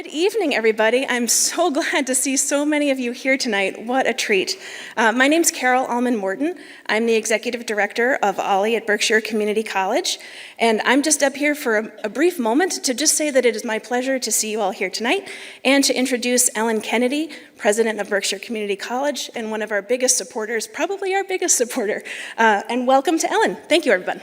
Good evening, everybody. I'm so glad to see so many of you here tonight. What a treat. My name's Carol Allman Morton. I'm the Executive Director of OLLI at Berkshire Community College, and I'm just up here for a brief moment to just say that it is my pleasure to see you all here tonight and to introduce Ellen Kennedy, President of Berkshire Community College and one of our biggest supporters, probably our biggest supporter. And welcome to Ellen. Thank you, everybody.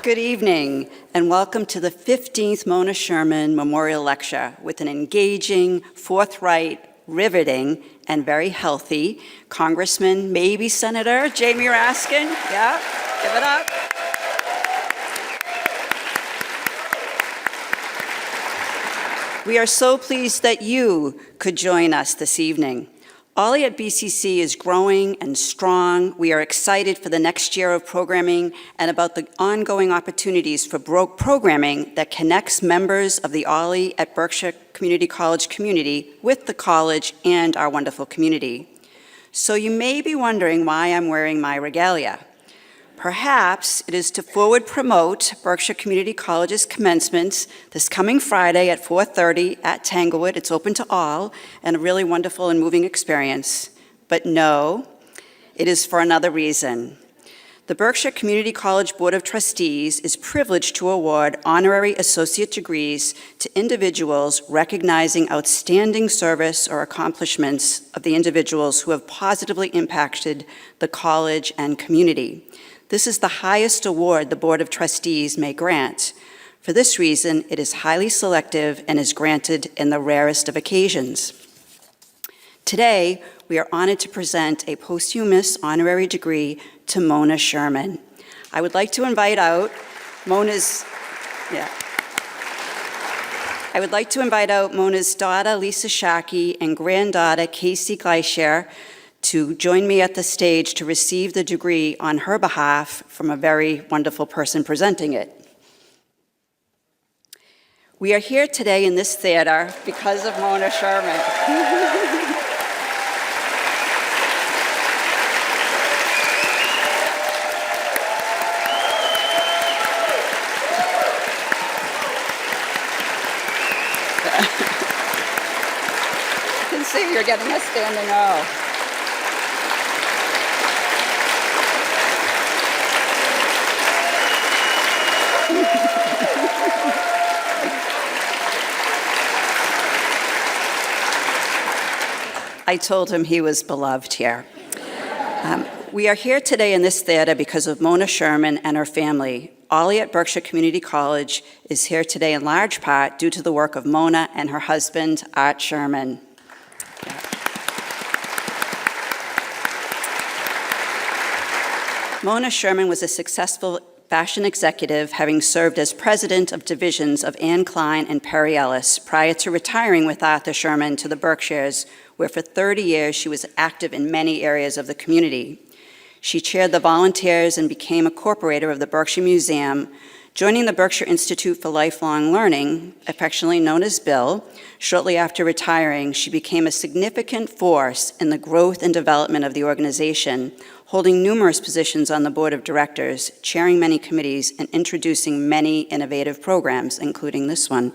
Good evening, and welcome to the 15th Mona Sherman Memorial Lecture with an engaging, forthright, riveting, and very healthy Congressman, maybe Senator Jamie Raskin. Yeah, give it up. We are so pleased that you could join us this evening. OLLI at BCC is growing and strong. We are excited for the next year of programming and about the ongoing opportunities for programming that connects members of the OLLI at Berkshire Community College community with the college and our wonderful community. So you may be wondering why I'm wearing my regalia. Perhaps it is to forward promote Berkshire Community College's commencement this coming Friday at 4:30 at Tanglewood. It's open to all and a really wonderful and moving experience. But no, it is for another reason. The Berkshire Community College Board of Trustees is privileged to award honorary associate degrees to individuals recognizing outstanding service or accomplishments of the individuals who have positively impacted the college and community. This is the highest award the Board of Trustees may grant. For this reason, it is highly selective and is granted in the rarest of occasions. Today, we are honored to present a posthumous honorary degree to Mona Sherman. I would like to invite out Mona's daughter, Lisa Shackey, and granddaughter, Casey Gleicher, to join me at the stage to receive the degree on her behalf from a very wonderful person presenting it. We are here today in this theater because of Mona Sherman. You can see you're getting a standing O. I told him he was beloved here. We are here today in this theater because of Mona Sherman and her family. OLLI at Berkshire Community College is here today in large part due to the work of Mona and her husband, Art Sherman. Mona Sherman was a successful fashion executive, having served as president of divisions of Anne Klein and Perry Ellis prior to retiring with Arthur Sherman to the Berkshires, where for 30 years she was active in many areas of the community. She chaired the volunteers and became a corporator of the Berkshire Museum, joining the Berkshire Institute for Lifelong Learning, affectionately known as BIL. Shortly after retiring, she became a significant force in the growth and development of the organization, holding numerous positions on the board of directors, chairing many committees, and introducing many innovative programs, including this one,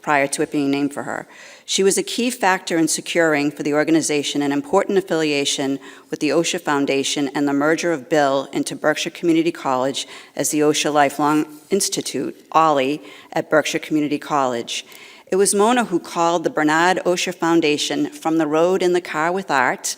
prior to it being named for her. She was a key factor in securing for the organization an important affiliation with the Osher Foundation and the merger of BIL into Berkshire Community College as the Osher Lifelong Institute, OLLI, at Berkshire Community College. It was Mona who called the Bernard Osher Foundation from the road in the car with Art,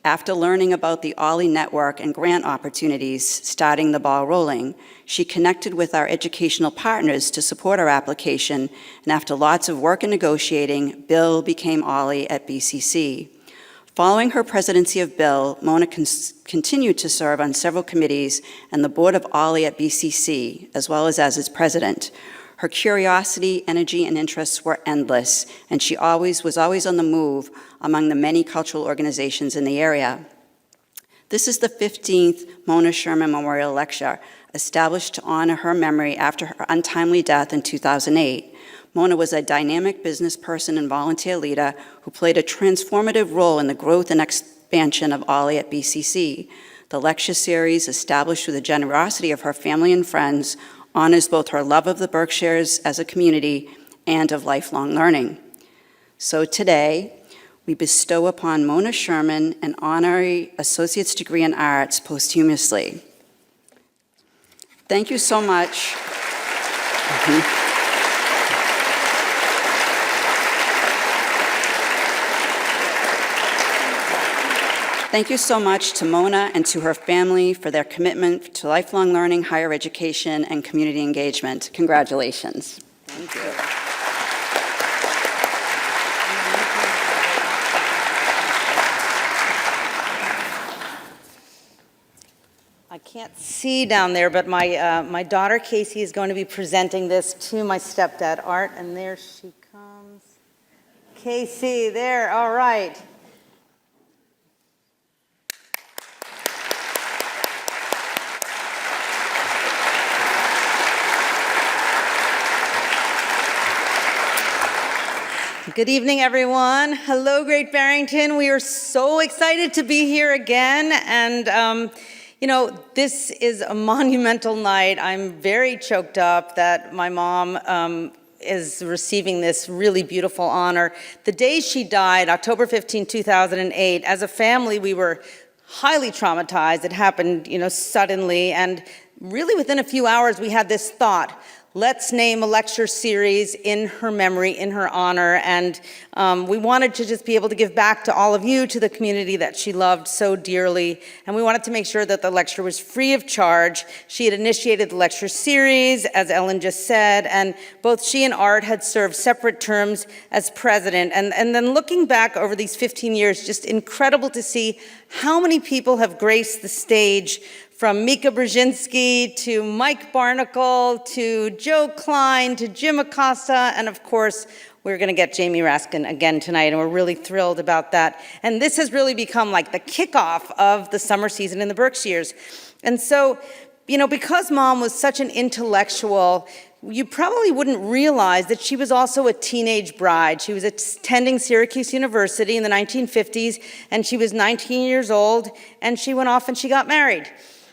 after learning about the OLLI network and grant opportunities, starting the ball rolling. She connected with our educational partners to support our application, and after lots of work and negotiating, BIL became OLLI at BCC. Following her presidency of BIL, Mona continued to serve on several committees and the board of OLLI at BCC, as well as its president. Her curiosity, energy, and interests were endless, and she was always on the move among the many cultural organizations in the area. This is the 15th Mona Sherman Memorial Lecture, established to honor her memory after her untimely death in 2008. Mona was a dynamic business person and volunteer leader who played a transformative role in the growth and expansion of OLLI at BCC. The lecture series, established through the generosity of her family and friends, honors both her love of the Berkshires as a community and of lifelong learning. So today, we bestow upon Mona Sherman an honorary associate's degree in arts posthumously. Thank you so much. Thank you so much to Mona and to her family for their commitment to lifelong learning, higher education, and community engagement. Congratulations. Thank you. I can't see down there, but my daughter Casey is going to be presenting this to my stepdad, Art, and there she comes. Casey, there, all right. Good evening, everyone. Hello, Great Barrington. We are so excited to be here again, and you know, this is a monumental night. I'm very choked up that my mom is receiving this really beautiful honor. The day she died, October 15, 2008, as a family, we were highly traumatized. It happened, you know, suddenly, and really within a few hours, we had this thought: let's name a lecture series in her memory, in her honor, and we wanted to just be able to give back to all of you, to the community that she loved so dearly, and we wanted to make sure that the lecture was free of charge. She had initiated the lecture series, as Ellen just said, and both she and Art had served separate terms as president, and then looking back over these 15 years, just incredible to see how many people have graced the stage, from Mika Brzezinski to Mike Barnacle to Joe Klein to Jim Acosta, and of course, we're going to get Jamie Raskin again tonight, and we're really thrilled about that. And this has really become like the kickoff of the summer season in the Berkshires. And so, you know, because Mom was such an intellectual, you probably wouldn't realize that she was also a teenage bride. She was attending Syracuse University in the 1950s, and she was 19 years old, and she went off and she got married.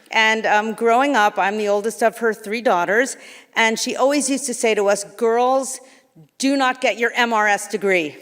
And growing up, I'm the oldest of her 3 daughters, and she always used to say to us, girls, do not get your MRS degree.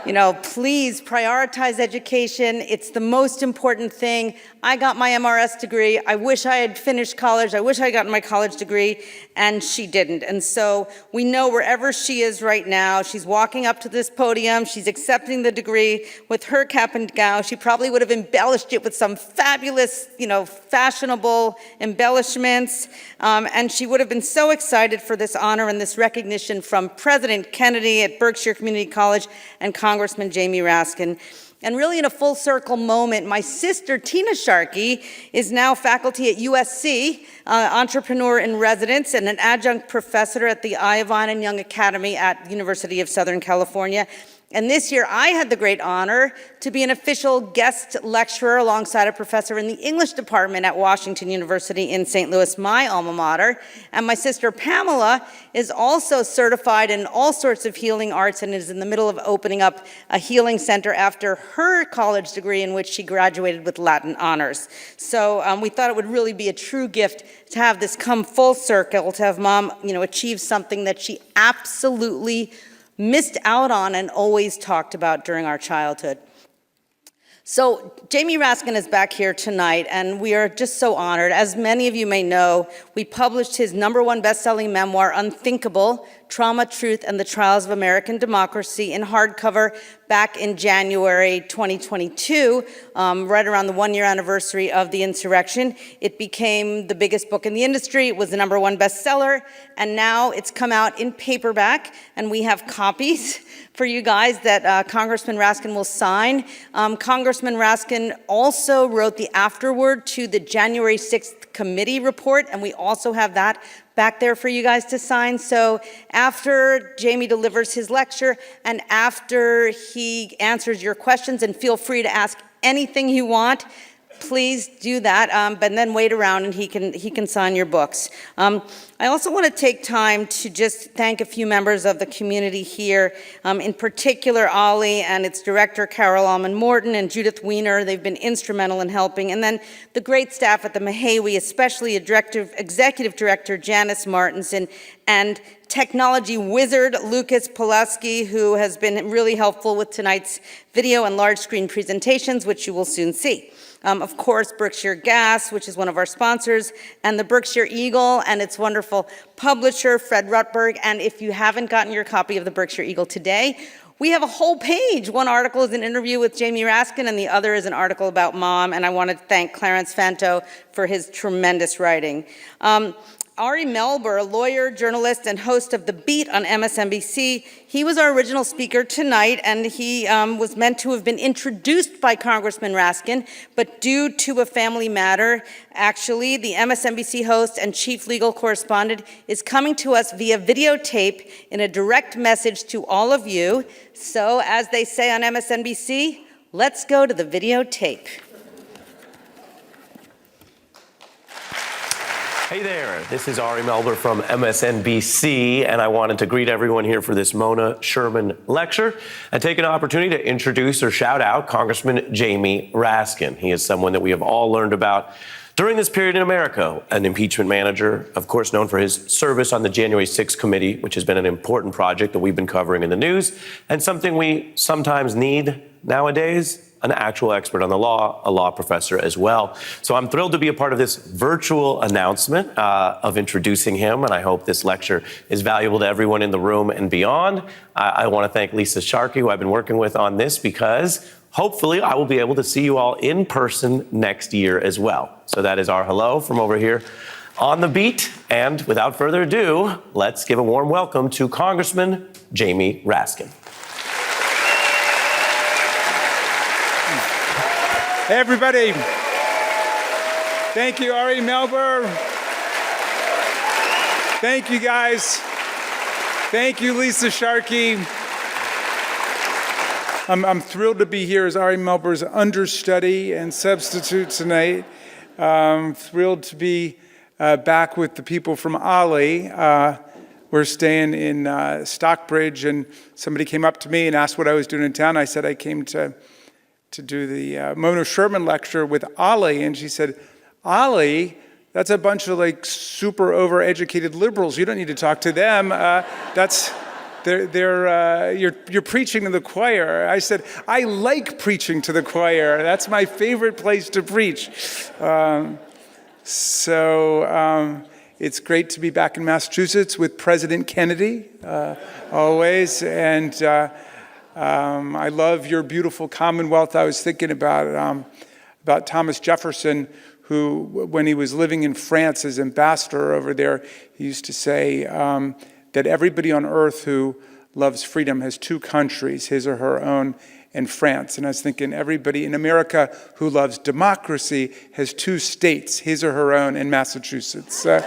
You know, please prioritize education. It's the most important thing. I got my MRS degree. I wish I had finished college. I wish I had gotten my college degree, and she didn't. And so we know wherever she is right now, she's walking up to this podium, she's accepting the degree with her cap and gown. She probably would have embellished it with some fabulous, you know, fashionable embellishments, and she would have been so excited for this honor and this recognition from President Kennedy at Berkshire Community College and Congressman Jamie Raskin. And really in a full circle moment, my sister Tina Sharkey is now faculty at USC, entrepreneur in residence and an adjunct professor at the Iovine and Young Academy at the University of Southern California. And this year, I had the great honor to be an official guest lecturer alongside a professor in the English department at Washington University in St. Louis, my alma mater. And my sister Pamela is also certified in all sorts of healing arts and is in the middle of opening up a healing center after her college degree, in which she graduated with Latin honors. So we thought it would really be a true gift to have this come full circle, to have Mom, you know, achieve something that she absolutely missed out on and always talked about during our childhood. So Jamie Raskin is back here tonight, and we are just so honored. As many of you may know, we published his #1 best-selling memoir, Unthinkable: Trauma, Truth, and the Trials of American Democracy, in hardcover back in January 2022, right around the 1-year anniversary of the insurrection. It became the biggest book in the industry. It was the #1 bestseller, and now it's come out in paperback, and we have copies for you guys that Congressman Raskin will sign. Congressman Raskin also wrote the afterword to the January 6th committee report, and we also have that back there for you guys to sign. So after Jamie delivers his lecture and after he answers your questions, and feel free to ask anything you want, please do that, but then wait around and he can sign your books. I also want to take time to just thank a few members of the community here, in particular Ollie and its director Carol Allman-Morton and Judith Weiner. They've been instrumental in helping. And then the great staff at the Mahawi, especially Executive Director Janice Martinson and technology wizard Lucas Pulaski, who has been really helpful with tonight's video and large screen presentations, which you will soon see. Of course, Berkshire Gas, which is one of our sponsors, and the Berkshire Eagle and its wonderful publisher, Fred Rutberg. And if you haven't gotten your copy of the Berkshire Eagle today, we have a whole page. One article is an interview with Jamie Raskin, and the other is an article about Mom. And I want to thank Clarence Fanto for his tremendous writing. Ari Melber, lawyer, journalist, and host of The Beat on MSNBC, he was our original speaker tonight, and he was meant to have been introduced by Congressman Raskin, but due to a family matter, actually, the MSNBC host and chief legal correspondent is coming to us via videotape in a direct message to all of you. So, as they say on MSNBC, let's go to the videotape. Hey there, this is Ari Melber from MSNBC, and I wanted to greet everyone here for this Mona Sherman lecture and take an opportunity to introduce or shout out Congressman Jamie Raskin. He is someone that we have all learned about during this period in America, an impeachment manager, of course known for his service on the January 6th committee, which has been an important project that we've been covering in the news, and something we sometimes need nowadays, an actual expert on the law, a law professor as well. So I'm thrilled to be a part of this virtual announcement of introducing him, and I hope this lecture is valuable to everyone in the room and beyond. I want to thank Lisa Sharkey, who I've been working with on this, because hopefully I will be able to see you all in person next year as well. So that is our hello from over here on the beat. And without further ado, let's give a warm welcome to Congressman Jamie Raskin. Hey, everybody. Thank you, Ari Melber. Thank you, guys. Thank you, Lisa Sharkey. I'm thrilled to be here as Ari Melber's understudy and substitute tonight. Thrilled to be back with the people from Ollie. We're staying in Stockbridge, and somebody came up to me and asked what I was doing in town. I said I came to do the Mona Sherman lecture with Ollie, and she said, Ollie, that's a bunch of like super overeducated liberals. You don't need to talk to them. You're preaching to the choir. I said, I like preaching to the choir. That's my favorite place to preach. It's great to be back in Massachusetts with President Kennedy, always, and I love your beautiful Commonwealth. I was thinking about Thomas Jefferson, who, when he was living in France as ambassador over there, he used to say that everybody on earth who loves freedom has two countries, his or her own, and France. And I was thinking everybody in America who loves democracy has two states, his or her own, and Massachusetts. So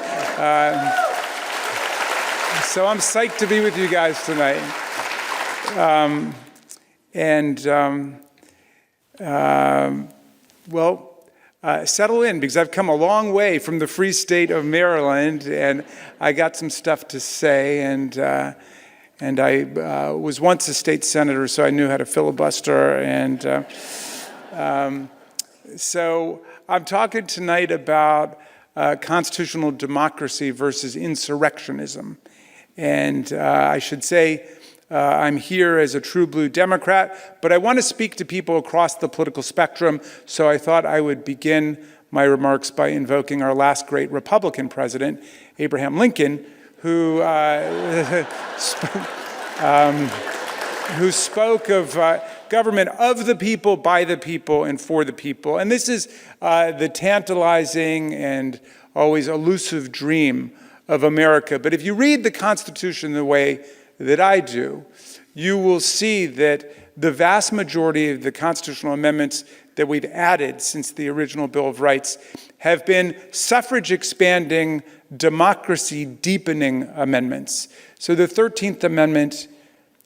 I'm psyched to be with you guys tonight. Settle in, because I've come a long way from the free state of Maryland, and I got some stuff to say, and I was once a state senator, so I knew how to filibuster, and so I'm talking tonight about constitutional democracy versus insurrectionism, and I should say I'm here as a true blue Democrat, but I want to speak to people across the political spectrum, so I thought I would begin my remarks by invoking our last great Republican president, Abraham Lincoln, who spoke of government of the people, by the people, and for the people. And this is the tantalizing and always elusive dream of America. But if you read the Constitution the way that I do, you will see that the vast majority of the constitutional amendments that we've added since the original Bill of Rights have been suffrage expanding, democracy deepening amendments. So the 13th Amendment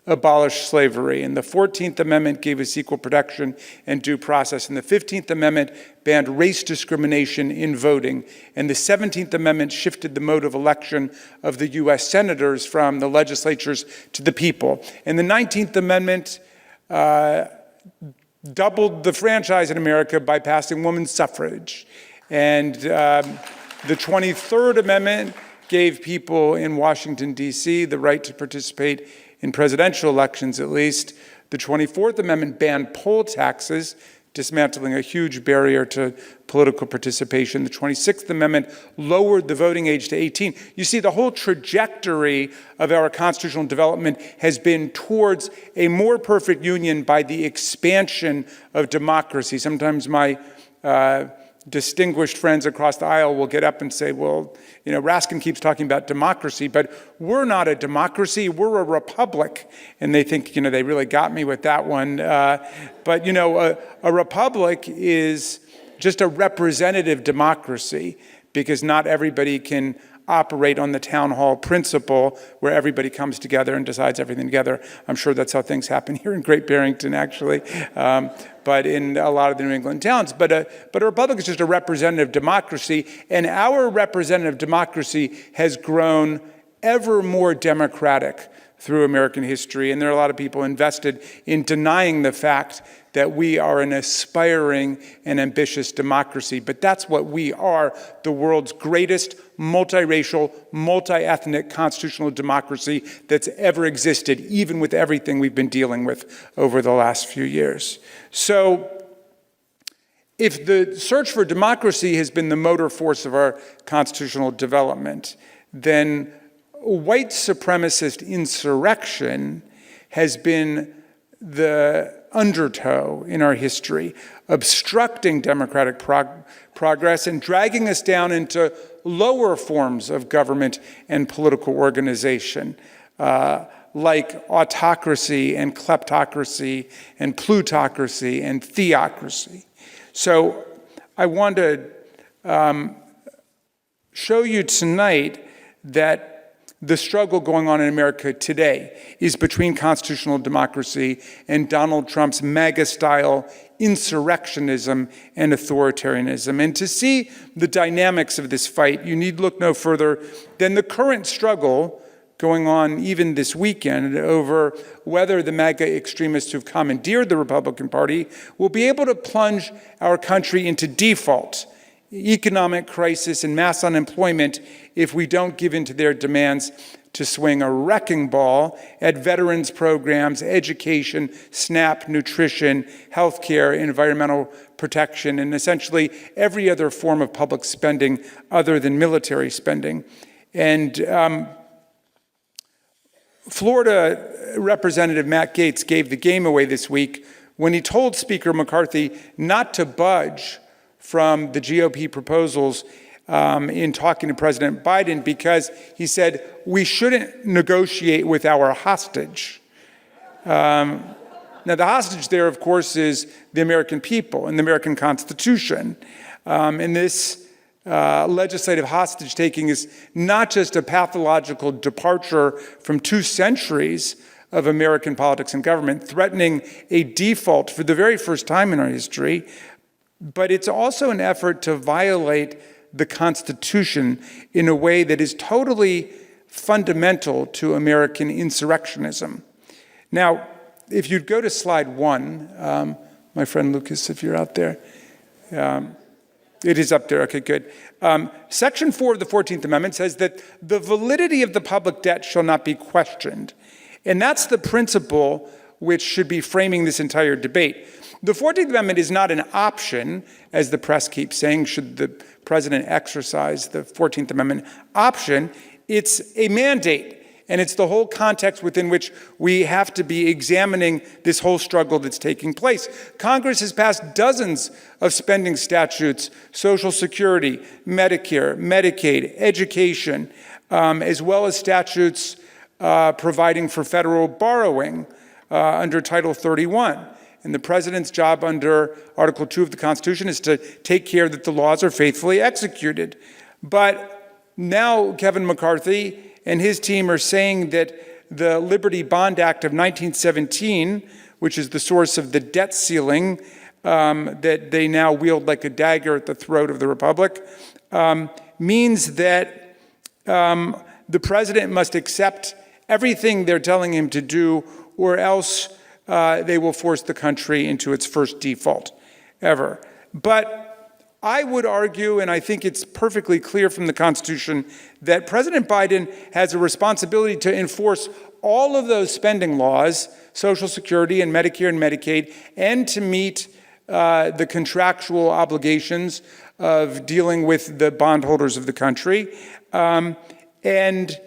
abolished slavery. And the 14th Amendment gave us equal protection and due process. And the 15th Amendment banned race discrimination in voting. And the 17th Amendment shifted the mode of election of the U.S. senators from the legislatures to the people. And the 19th Amendment doubled the franchise in America by passing women's suffrage. And the 23rd Amendment gave people in Washington, D.C. the right to participate in presidential elections, at least. The 24th Amendment banned poll taxes, dismantling a huge barrier to political participation. The 26th Amendment lowered the voting age to 18. You see, the whole trajectory of our constitutional development has been towards a more perfect union by the expansion of democracy. Sometimes my distinguished friends across the aisle will get up and say, well, Raskin keeps talking about democracy, but we're not a democracy, we're a republic. And they think, they really got me with that one. But a republic is just a representative democracy, because not everybody can operate on the town hall principle where everybody comes together and decides everything together. I'm sure that's how things happen here in Great Barrington, actually, but in a lot of the New England towns. But a republic is just a representative democracy, and our representative democracy has grown ever more democratic through American history, and there are a lot of people invested in denying the fact that we are an aspiring and ambitious democracy. But that's what we are, the world's greatest multiracial, multi-ethnic constitutional democracy that's ever existed, even with everything we've been dealing with over the last few years. So if the search for democracy has been the motor force of our constitutional development, then white supremacist insurrection has been the undertow in our history, obstructing democratic progress and dragging us down into lower forms of government and political organization, like autocracy and kleptocracy and plutocracy and theocracy. So I want to show you tonight that the struggle going on in America today is between constitutional democracy and Donald Trump's MAGA-style insurrectionism and authoritarianism. And to see the dynamics of this fight, you need look no further than the current struggle going on even this weekend over whether the MAGA extremists who've commandeered the Republican Party will be able to plunge our country into default, economic crisis, and mass unemployment if we don't give in to their demands to swing a wrecking ball at veterans programs, education, SNAP, nutrition, healthcare, environmental protection, and essentially every other form of public spending other than military spending. And Florida Representative Matt Gaetz gave the game away this week when he told Speaker McCarthy not to budge from the GOP proposals in talking to President Biden, because he said we shouldn't negotiate with our hostage. Now, the hostage there, of course, is the American people and the American Constitution. And this legislative hostage-taking is not just a pathological departure from 2 centuries of American politics and government, threatening a default for the very first time in our history, but it's also an effort to violate the Constitution in a way that is totally fundamental to American insurrectionism. Now, if you'd go to slide 1, my friend Lucas, if you're out there. It is up there, okay, good. Section 4 of the 14th Amendment says that the validity of the public debt shall not be questioned. And that's the principle which should be framing this entire debate. The 14th Amendment is not an option, as the press keeps saying, should the president exercise the 14th Amendment option. It's a mandate, and it's the whole context within which we have to be examining this whole struggle that's taking place. Congress has passed dozens of spending statutes, Social Security, Medicare, Medicaid, education, as well as statutes providing for federal borrowing under Title 31. And the president's job under Article 2 of the Constitution is to take care that the laws are faithfully executed. But now Kevin McCarthy and his team are saying that the Liberty Bond Act of 1917, which is the source of the debt ceiling that they now wield like a dagger at the throat of the Republic, means that the president must accept everything they're telling him to do, or else they will force the country into its first default ever. But I would argue, and I think it's perfectly clear from the Constitution, that President Biden has a responsibility to enforce all of those spending laws, Social Security and Medicare and Medicaid, and to meet the contractual obligations of dealing with the bondholders of the country. And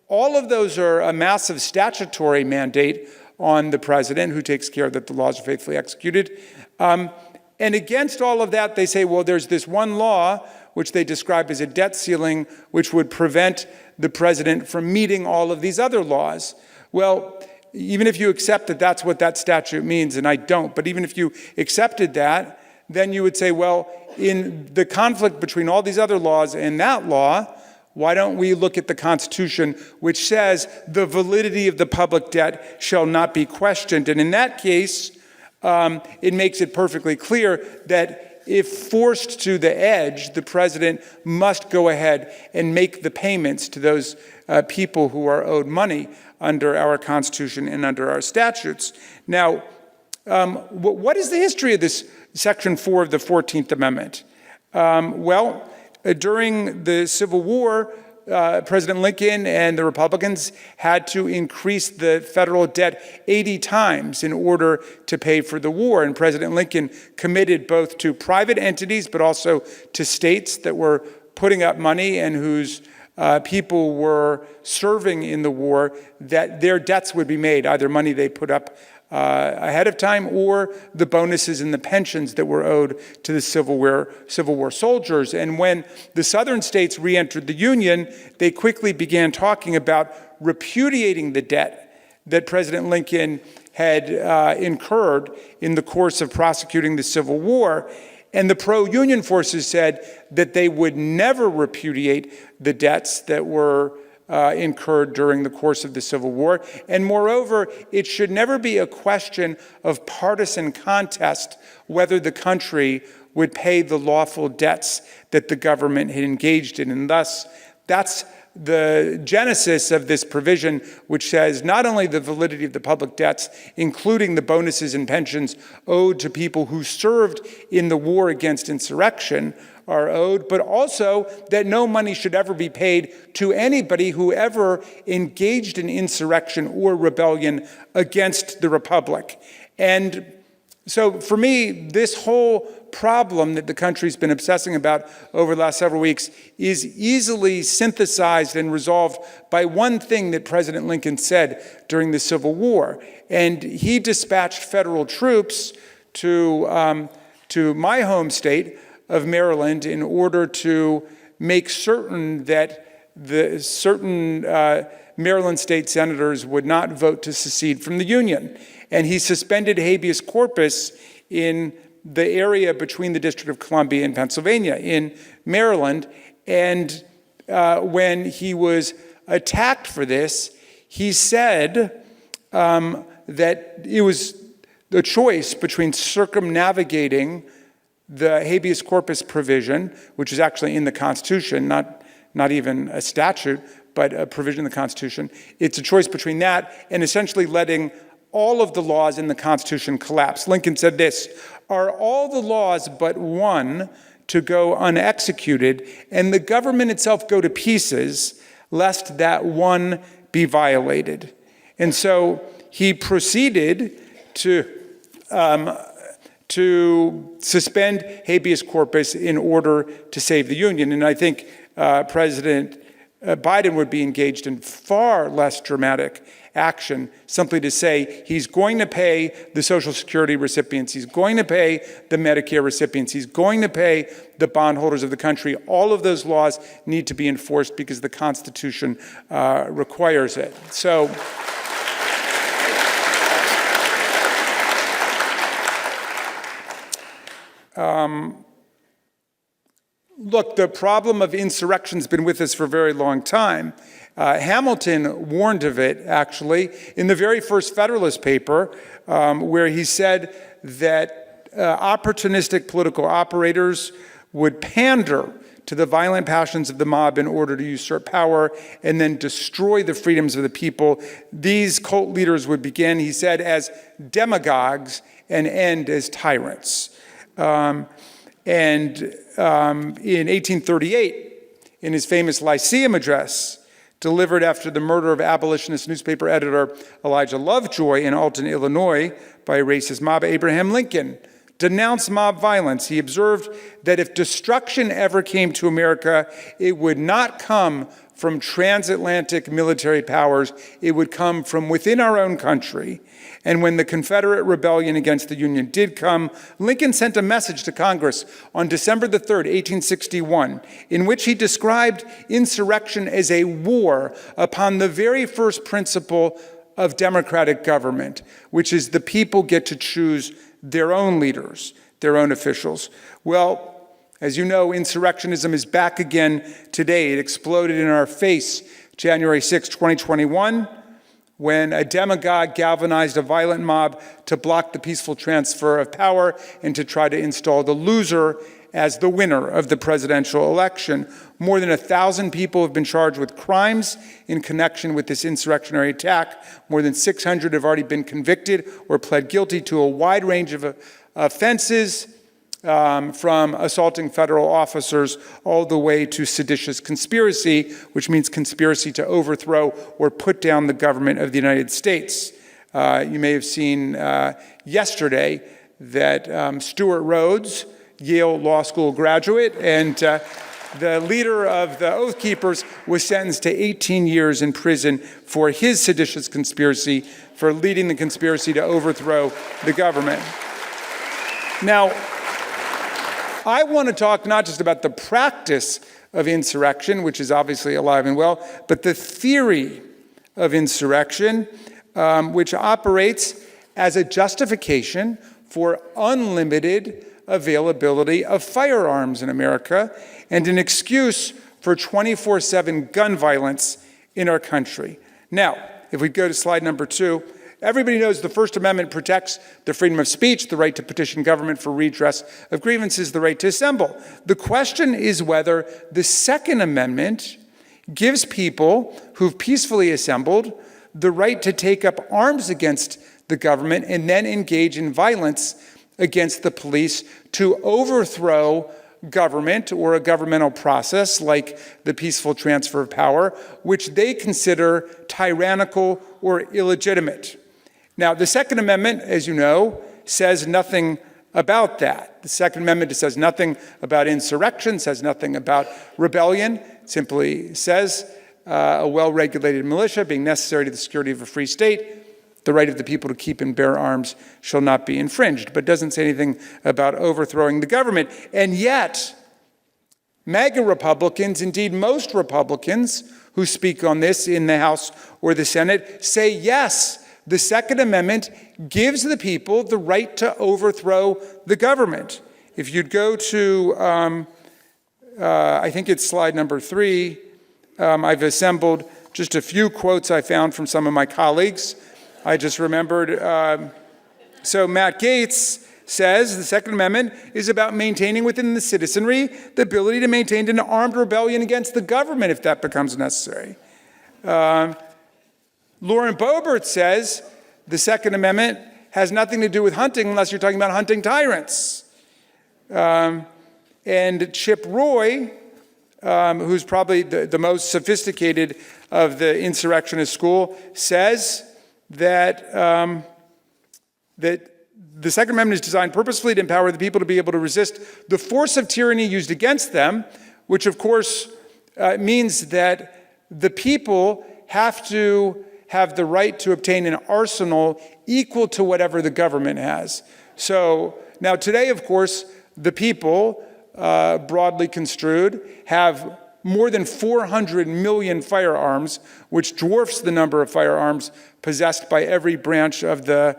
all of those are a massive statutory mandate on the president, who takes care that the laws are faithfully executed. And against all of that, they say, well, there's this one law, which they describe as a debt ceiling, which would prevent the president from meeting all of these other laws. Well, even if you accept that that's what that statute means, and I don't, but even if you accepted that, then you would say, well, in the conflict between all these other laws and that law, why don't we look at the Constitution, which says the validity of the public debt shall not be questioned? And in that case, it makes it perfectly clear that if forced to the edge, the president must go ahead and make the payments to those people who are owed money under our Constitution and under our statutes. Now, what is the history of this Section 4 of the 14th Amendment? During the Civil War, President Lincoln and the Republicans had to increase the federal debt 80 times in order to pay for the war. And President Lincoln committed both to private entities, but also to states that were putting up money and whose people were serving in the war, that their debts would be made, either money they put up ahead of time or the bonuses and the pensions that were owed to the Civil War soldiers. And when the southern states re-entered the Union, they quickly began talking about repudiating the debt that President Lincoln had incurred in the course of prosecuting the Civil War. And the pro-union forces said that they would never repudiate the debts that were incurred during the course of the Civil War. And moreover, it should never be a question of partisan contest whether the country would pay the lawful debts that the government had engaged in. And thus, that's the genesis of this provision, which says not only the validity of the public debts, including the bonuses and pensions owed to people who served in the war against insurrection, are owed, but also that no money should ever be paid to anybody who ever engaged in insurrection or rebellion against the Republic. And so for me, this whole problem that the country's been obsessing about over the last several weeks is easily synthesized and resolved by one thing that President Lincoln said during the Civil War. And he dispatched federal troops to my home state of Maryland in order to make certain that the certain Maryland state senators would not vote to secede from the Union. And he suspended habeas corpus in the area between the District of Columbia and Pennsylvania in Maryland. And when he was attacked for this, he said that it was the choice between circumnavigating the habeas corpus provision, which is actually in the Constitution, not even a statute, but a provision in the Constitution. It's a choice between that and essentially letting all of the laws in the Constitution collapse. Lincoln said this: "Are all the laws but one to go unexecuted, and the government itself go to pieces, lest that one be violated?" And so he proceeded to suspend habeas corpus in order to save the Union. And I think President Biden would be engaged in far less dramatic action simply to say he's going to pay the Social Security recipients, he's going to pay the Medicare recipients, he's going to pay the bondholders of the country. All of those laws need to be enforced because the Constitution requires it. So. Look, the problem of insurrection has been with us for a very long time. Hamilton warned of it, actually, in the very first Federalist paper, where he said that opportunistic political operators would pander to the violent passions of the mob in order to usurp power and then destroy the freedoms of the people. These cult leaders would begin, he said, as demagogues and end as tyrants. In 1838, in his famous Lyceum address, delivered after the murder of abolitionist newspaper editor Elijah Lovejoy in Alton, Illinois, by a racist mob, Abraham Lincoln denounced mob violence. He observed that if destruction ever came to America, it would not come from transatlantic military powers, it would come from within our own country. And when the Confederate rebellion against the Union did come, Lincoln sent a message to Congress on December the 3rd, 1861, in which he described insurrection as a war upon the very first principle of democratic government, which is the people get to choose their own leaders, their own officials. Well, as you know, insurrectionism is back again today. It exploded in our face January 6, 2021, when a demagogue galvanized a violent mob to block the peaceful transfer of power and to try to install the loser as the winner of the presidential election. More than 1,000 people have been charged with crimes in connection with this insurrectionary attack. More than 600 have already been convicted or pled guilty to a wide range of offenses, from assaulting federal officers all the way to seditious conspiracy, which means conspiracy to overthrow or put down the government of the United States. You may have seen yesterday that Stuart Rhodes, Yale Law School graduate, and the leader of the Oath Keepers, was sentenced to 18 years in prison for his seditious conspiracy, for leading the conspiracy to overthrow the government. Now, I want to talk not just about the practice of insurrection, which is obviously alive and well, but the theory of insurrection, which operates as a justification for unlimited availability of firearms in America and an excuse for 24/7 gun violence in our country. Now, if we go to slide number 2, everybody knows the First Amendment protects the freedom of speech, the right to petition government for redress of grievances, the right to assemble. The question is whether the Second Amendment gives people who've peacefully assembled the right to take up arms against the government and then engage in violence against the police to overthrow government or a governmental process like the peaceful transfer of power, which they consider tyrannical or illegitimate. Now, the Second Amendment, as you know, says nothing about that. The Second Amendment says nothing about insurrection, says nothing about rebellion. It simply says a well-regulated militia being necessary to the security of a free state, the right of the people to keep and bear arms shall not be infringed, but doesn't say anything about overthrowing the government. And yet, MAGA Republicans, indeed most Republicans who speak on this in the House or the Senate, say yes, the Second Amendment gives the people the right to overthrow the government. If you'd go to, I think it's slide number 3, I've assembled just a few quotes I found from some of my colleagues. I just remembered, so Matt Gaetz says the Second Amendment is about maintaining within the citizenry the ability to maintain an armed rebellion against the government if that becomes necessary. Lauren Boebert says the Second Amendment has nothing to do with hunting unless you're talking about hunting tyrants. And Chip Roy, who's probably the most sophisticated of the insurrectionist school, says that that the Second Amendment is designed purposefully to empower the people to be able to resist the force of tyranny used against them, which of course means that the people have to have the right to obtain an arsenal equal to whatever the government has. So now today, of course, the people, broadly construed, have more than 400 million firearms, which dwarfs the number of firearms possessed by every branch of the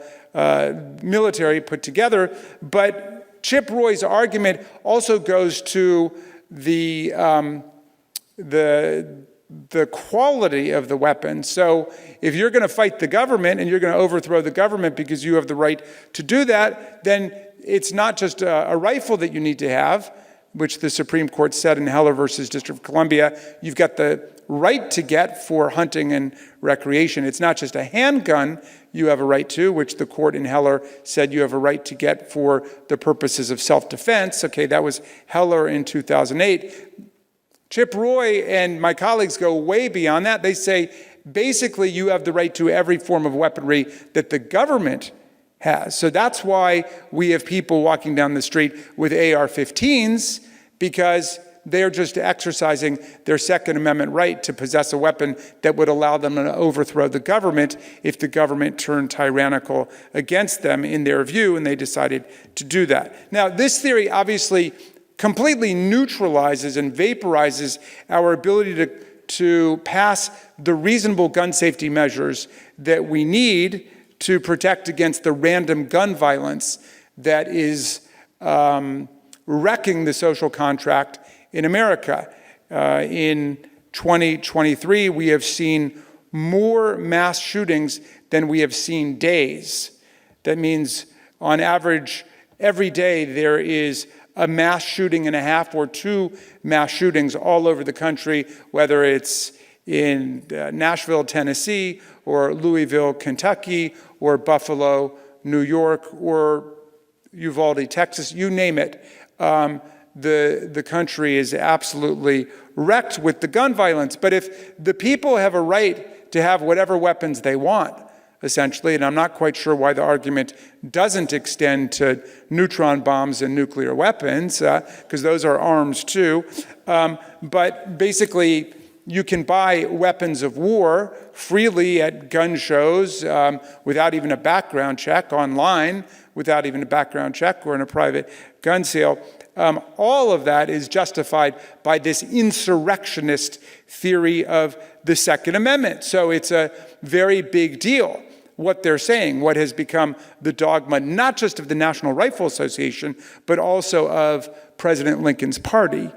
military put together. But Chip Roy's argument also goes to the the quality of the weapon. So if you're going to fight the government and you're going to overthrow the government because you have the right to do that, then it's not just a rifle that you need to have, which the Supreme Court said in Heller versus District of Columbia, you've got the right to get for hunting and recreation. It's not just a handgun you have a right to, which the court in Heller said you have a right to get for the purposes of self-defense. Okay, that was Heller in 2008. Chip Roy and my colleagues go way beyond that. They say, basically, you have the right to every form of weaponry that the government has. So that's why we have people walking down the street with AR-15s, because they're just exercising their Second Amendment right to possess a weapon that would allow them to overthrow the government if the government turned tyrannical against them in their view, and they decided to do that. Now, this theory obviously completely neutralizes and vaporizes our ability to pass the reasonable gun safety measures that we need to protect against the random gun violence that is wrecking the social contract in America. In 2023, we have seen more mass shootings than we have seen days. That means, on average, every day there is a mass shooting and a half or two mass shootings all over the country, whether it's in Nashville, Tennessee, or Louisville, Kentucky, or Buffalo, New York, or Uvalde, Texas, you name it. The country is absolutely wrecked with the gun violence. But if the people have a right to have whatever weapons they want, essentially, and I'm not quite sure why the argument doesn't extend to neutron bombs and nuclear weapons, because those are arms too. But basically, you can buy weapons of war freely at gun shows without even a background check, online without even a background check, or in a private gun sale. All of that is justified by this insurrectionist theory of the Second Amendment. So it's a very big deal what they're saying, what has become the dogma, not just of the National Rifle Association, but also of President Lincoln's party,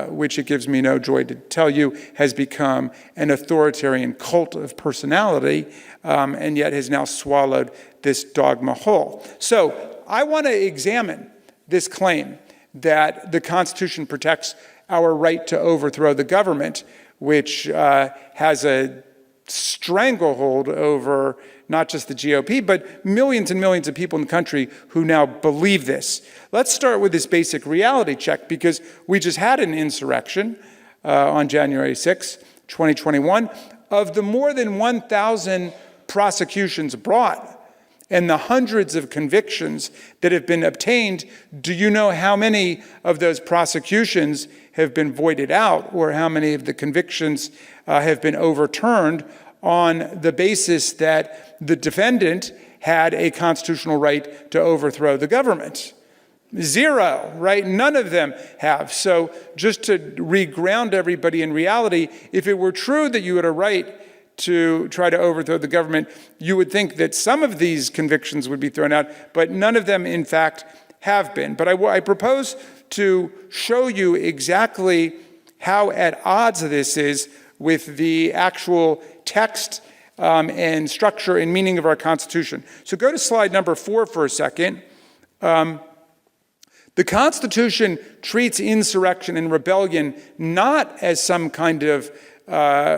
which, it gives me no joy to tell you, has become an authoritarian cult of personality, and yet has now swallowed this dogma whole. So I want to examine this claim that the Constitution protects our right to overthrow the government, which has a stranglehold over not just the GOP, but millions and millions of people in the country who now believe this. Let's start with this basic reality check, because we just had an insurrection on January 6, 2021. Of the more than 1,000 prosecutions brought and the hundreds of convictions that have been obtained, do you know how many of those prosecutions have been voided out, or how many of the convictions have been overturned on the basis that the defendant had a constitutional right to overthrow the government? Zero, right? None of them have. So just to reground everybody in reality, if it were true that you had a right to try to overthrow the government, you would think that some of these convictions would be thrown out, but none of them, in fact, have been. But I propose to show you exactly how at odds this is with the actual text and structure and meaning of our Constitution. So go to slide number 4 for a second. The Constitution treats insurrection and rebellion not as some kind of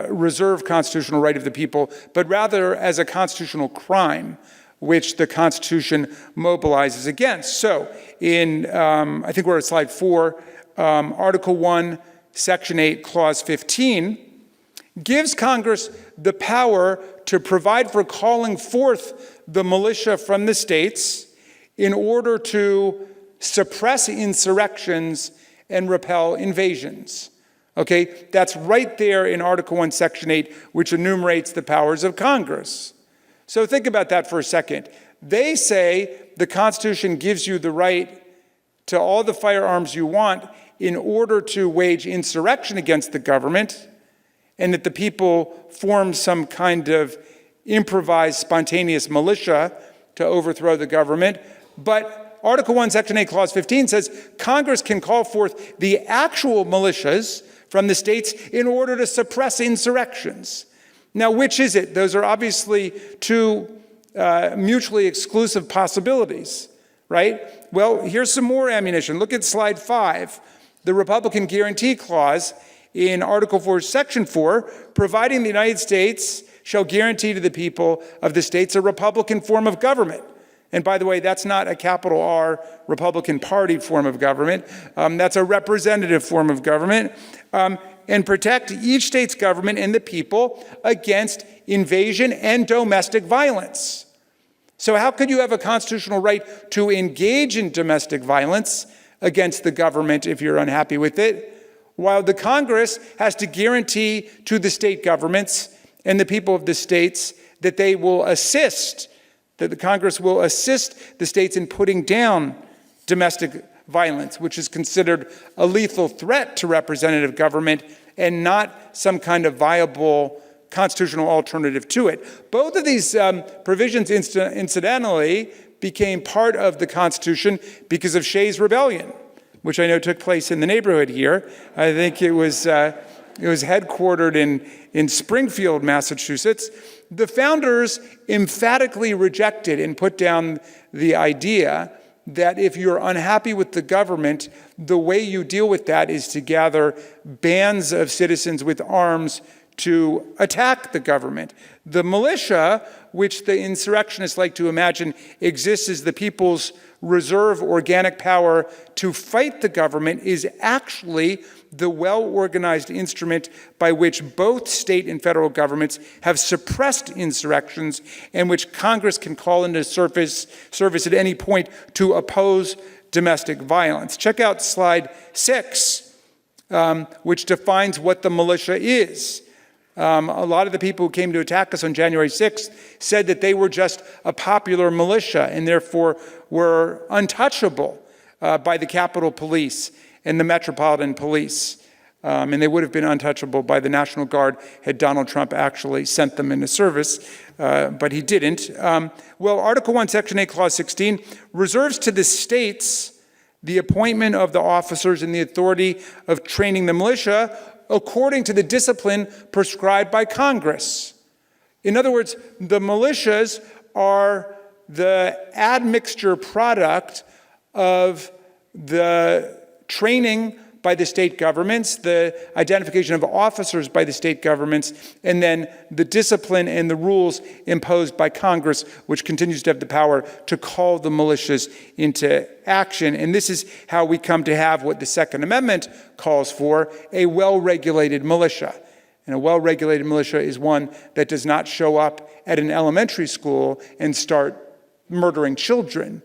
reserved constitutional right of the people, but rather as a constitutional crime, which the Constitution mobilizes against. So in, I think we're at slide 4, Article 1, Section 8, Clause 15, gives Congress the power to provide for calling forth the militia from the states in order to suppress insurrections and repel invasions. Okay, that's right there in Article 1, Section 8, which enumerates the powers of Congress. So think about that for a second. They say the Constitution gives you the right to all the firearms you want in order to wage insurrection against the government, and that the people form some kind of improvised, spontaneous militia to overthrow the government. But Article 1, Section 8, Clause 15 says Congress can call forth the actual militias from the states in order to suppress insurrections. Now, which is it? Those are obviously two mutually exclusive possibilities, right? Well, here's some more ammunition. Look at slide 5. The Republican Guarantee Clause in Article 4, Section 4, providing the United States shall guarantee to the people of the states a Republican form of government. And by the way, that's not a capital R Republican Party form of government. That's a representative form of government. And protect each state's government and the people against invasion and domestic violence. So how could you have a constitutional right to engage in domestic violence against the government if you're unhappy with it, while the Congress has to guarantee to the state governments and the people of the states that they will assist, that the Congress will assist the states in putting down domestic violence, which is considered a lethal threat to representative government and not some kind of viable constitutional alternative to it. Both of these provisions, incidentally, became part of the Constitution because of Shays' Rebellion, which I know took place in the neighborhood here. I think it was headquartered in Springfield, Massachusetts. The founders emphatically rejected and put down the idea that if you're unhappy with the government, the way you deal with that is to gather bands of citizens with arms to attack the government. The militia, which the insurrectionists like to imagine exists as the people's reserve organic power to fight the government, is actually the well-organized instrument by which both state and federal governments have suppressed insurrections and which Congress can call into service at any point to oppose domestic violence. Check out slide 6, which defines what the militia is. A lot of the people who came to attack us on January 6th said that they were just a popular militia and therefore were untouchable by the Capitol Police and the Metropolitan Police. And they would have been untouchable by the National Guard had Donald Trump actually sent them into service, but he didn't. Well, Article 1, Section 8, Clause 16 reserves to the states the appointment of the officers and the authority of training the militia according to the discipline prescribed by Congress. In other words, the militias are the admixture product of the training by the state governments, the identification of officers by the state governments, and then the discipline and the rules imposed by Congress, which continues to have the power to call the militias into action. And this is how we come to have what the Second Amendment calls for, a well-regulated militia. And a well-regulated militia is one that does not show up at an elementary school and start murdering children.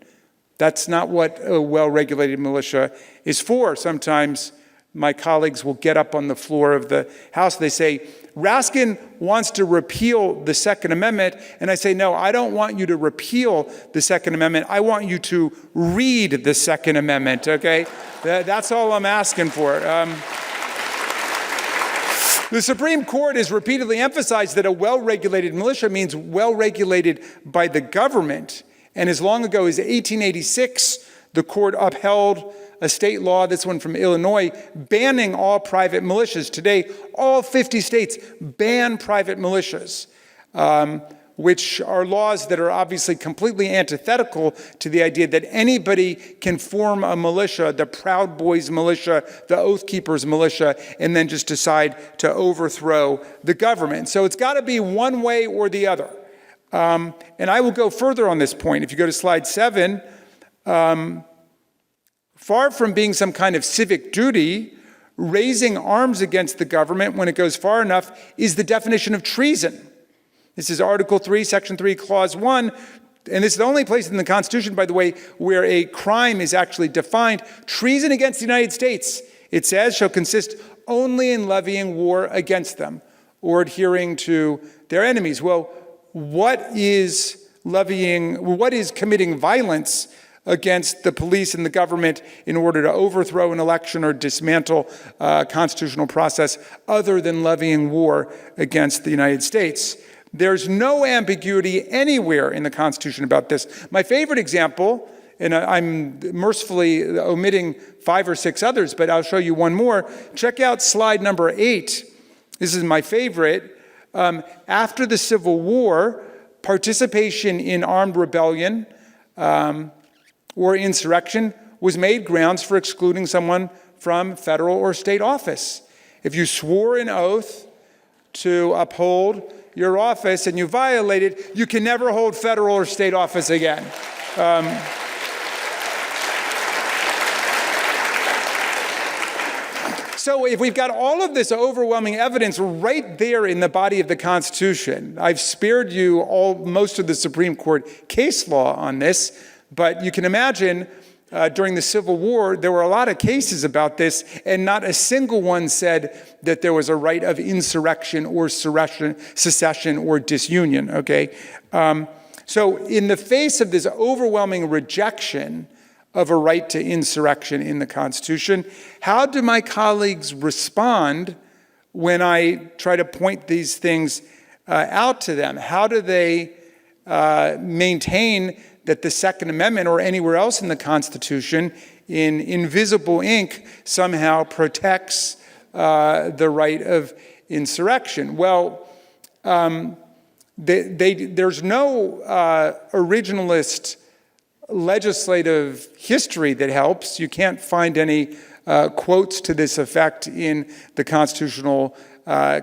That's not what a well-regulated militia is for. Sometimes my colleagues will get up on the floor of the House. They say, Raskin wants to repeal the Second Amendment. And I say, no, I don't want you to repeal the Second Amendment. I want you to read the Second Amendment, okay? That's all I'm asking for. The Supreme Court has repeatedly emphasized that a well-regulated militia means well-regulated by the government. And as long ago as 1886, the court upheld a state law, this one from Illinois, banning all private militias. Today, all 50 states ban private militias, which are laws that are obviously completely antithetical to the idea that anybody can form a militia, the Proud Boys militia, the Oath Keepers militia, and then just decide to overthrow the government. So it's got to be one way or the other. And I will go further on this point. If you go to slide 7, far from being some kind of civic duty, raising arms against the government when it goes far enough is the definition of treason. This is Article 3, Section 3, Clause 1, and this is the only place in the Constitution, by the way, where a crime is actually defined. Treason against the United States, it says, shall consist only in levying war against them or adhering to their enemies. Well, what is committing violence against the police and the government in order to overthrow an election or dismantle a constitutional process other than levying war against the United States? There's no ambiguity anywhere in the Constitution about this. My favorite example and I'm mercifully omitting 5 or 6 others, but I'll show you one more. Check out slide number 8. This is my favorite. After the Civil War, participation in armed rebellion or insurrection was made grounds for excluding someone from federal or state office. If you swore an oath to uphold your office and you violate it, you can never hold federal or state office again. So if we've got all of this overwhelming evidence right there in the body of the Constitution, I've spared you most of the Supreme Court case law on this, but you can imagine during the Civil War, there were a lot of cases about this, and not a single one said that there was a right of insurrection or secession or disunion, okay? So in the face of this overwhelming rejection of a right to insurrection in the Constitution, how do my colleagues respond when I try to point these things out to them? How do they maintain that the Second Amendment or anywhere else in the Constitution in invisible ink somehow protects the right of insurrection? Well, there's no originalist legislative history that helps. You can't find any quotes to this effect in the Constitutional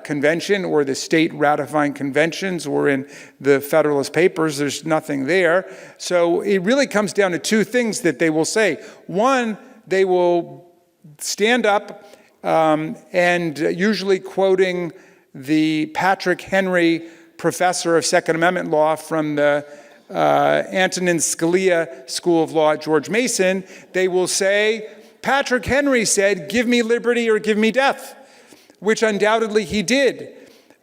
Convention or the state ratifying conventions or in the Federalist Papers. There's nothing there. So it really comes down to 2 things that they will say. One, they will stand up and usually quoting the Patrick Henry professor of Second Amendment law from the Antonin Scalia School of Law at George Mason, they will say, Patrick Henry said, give me liberty or give me death, which undoubtedly he did.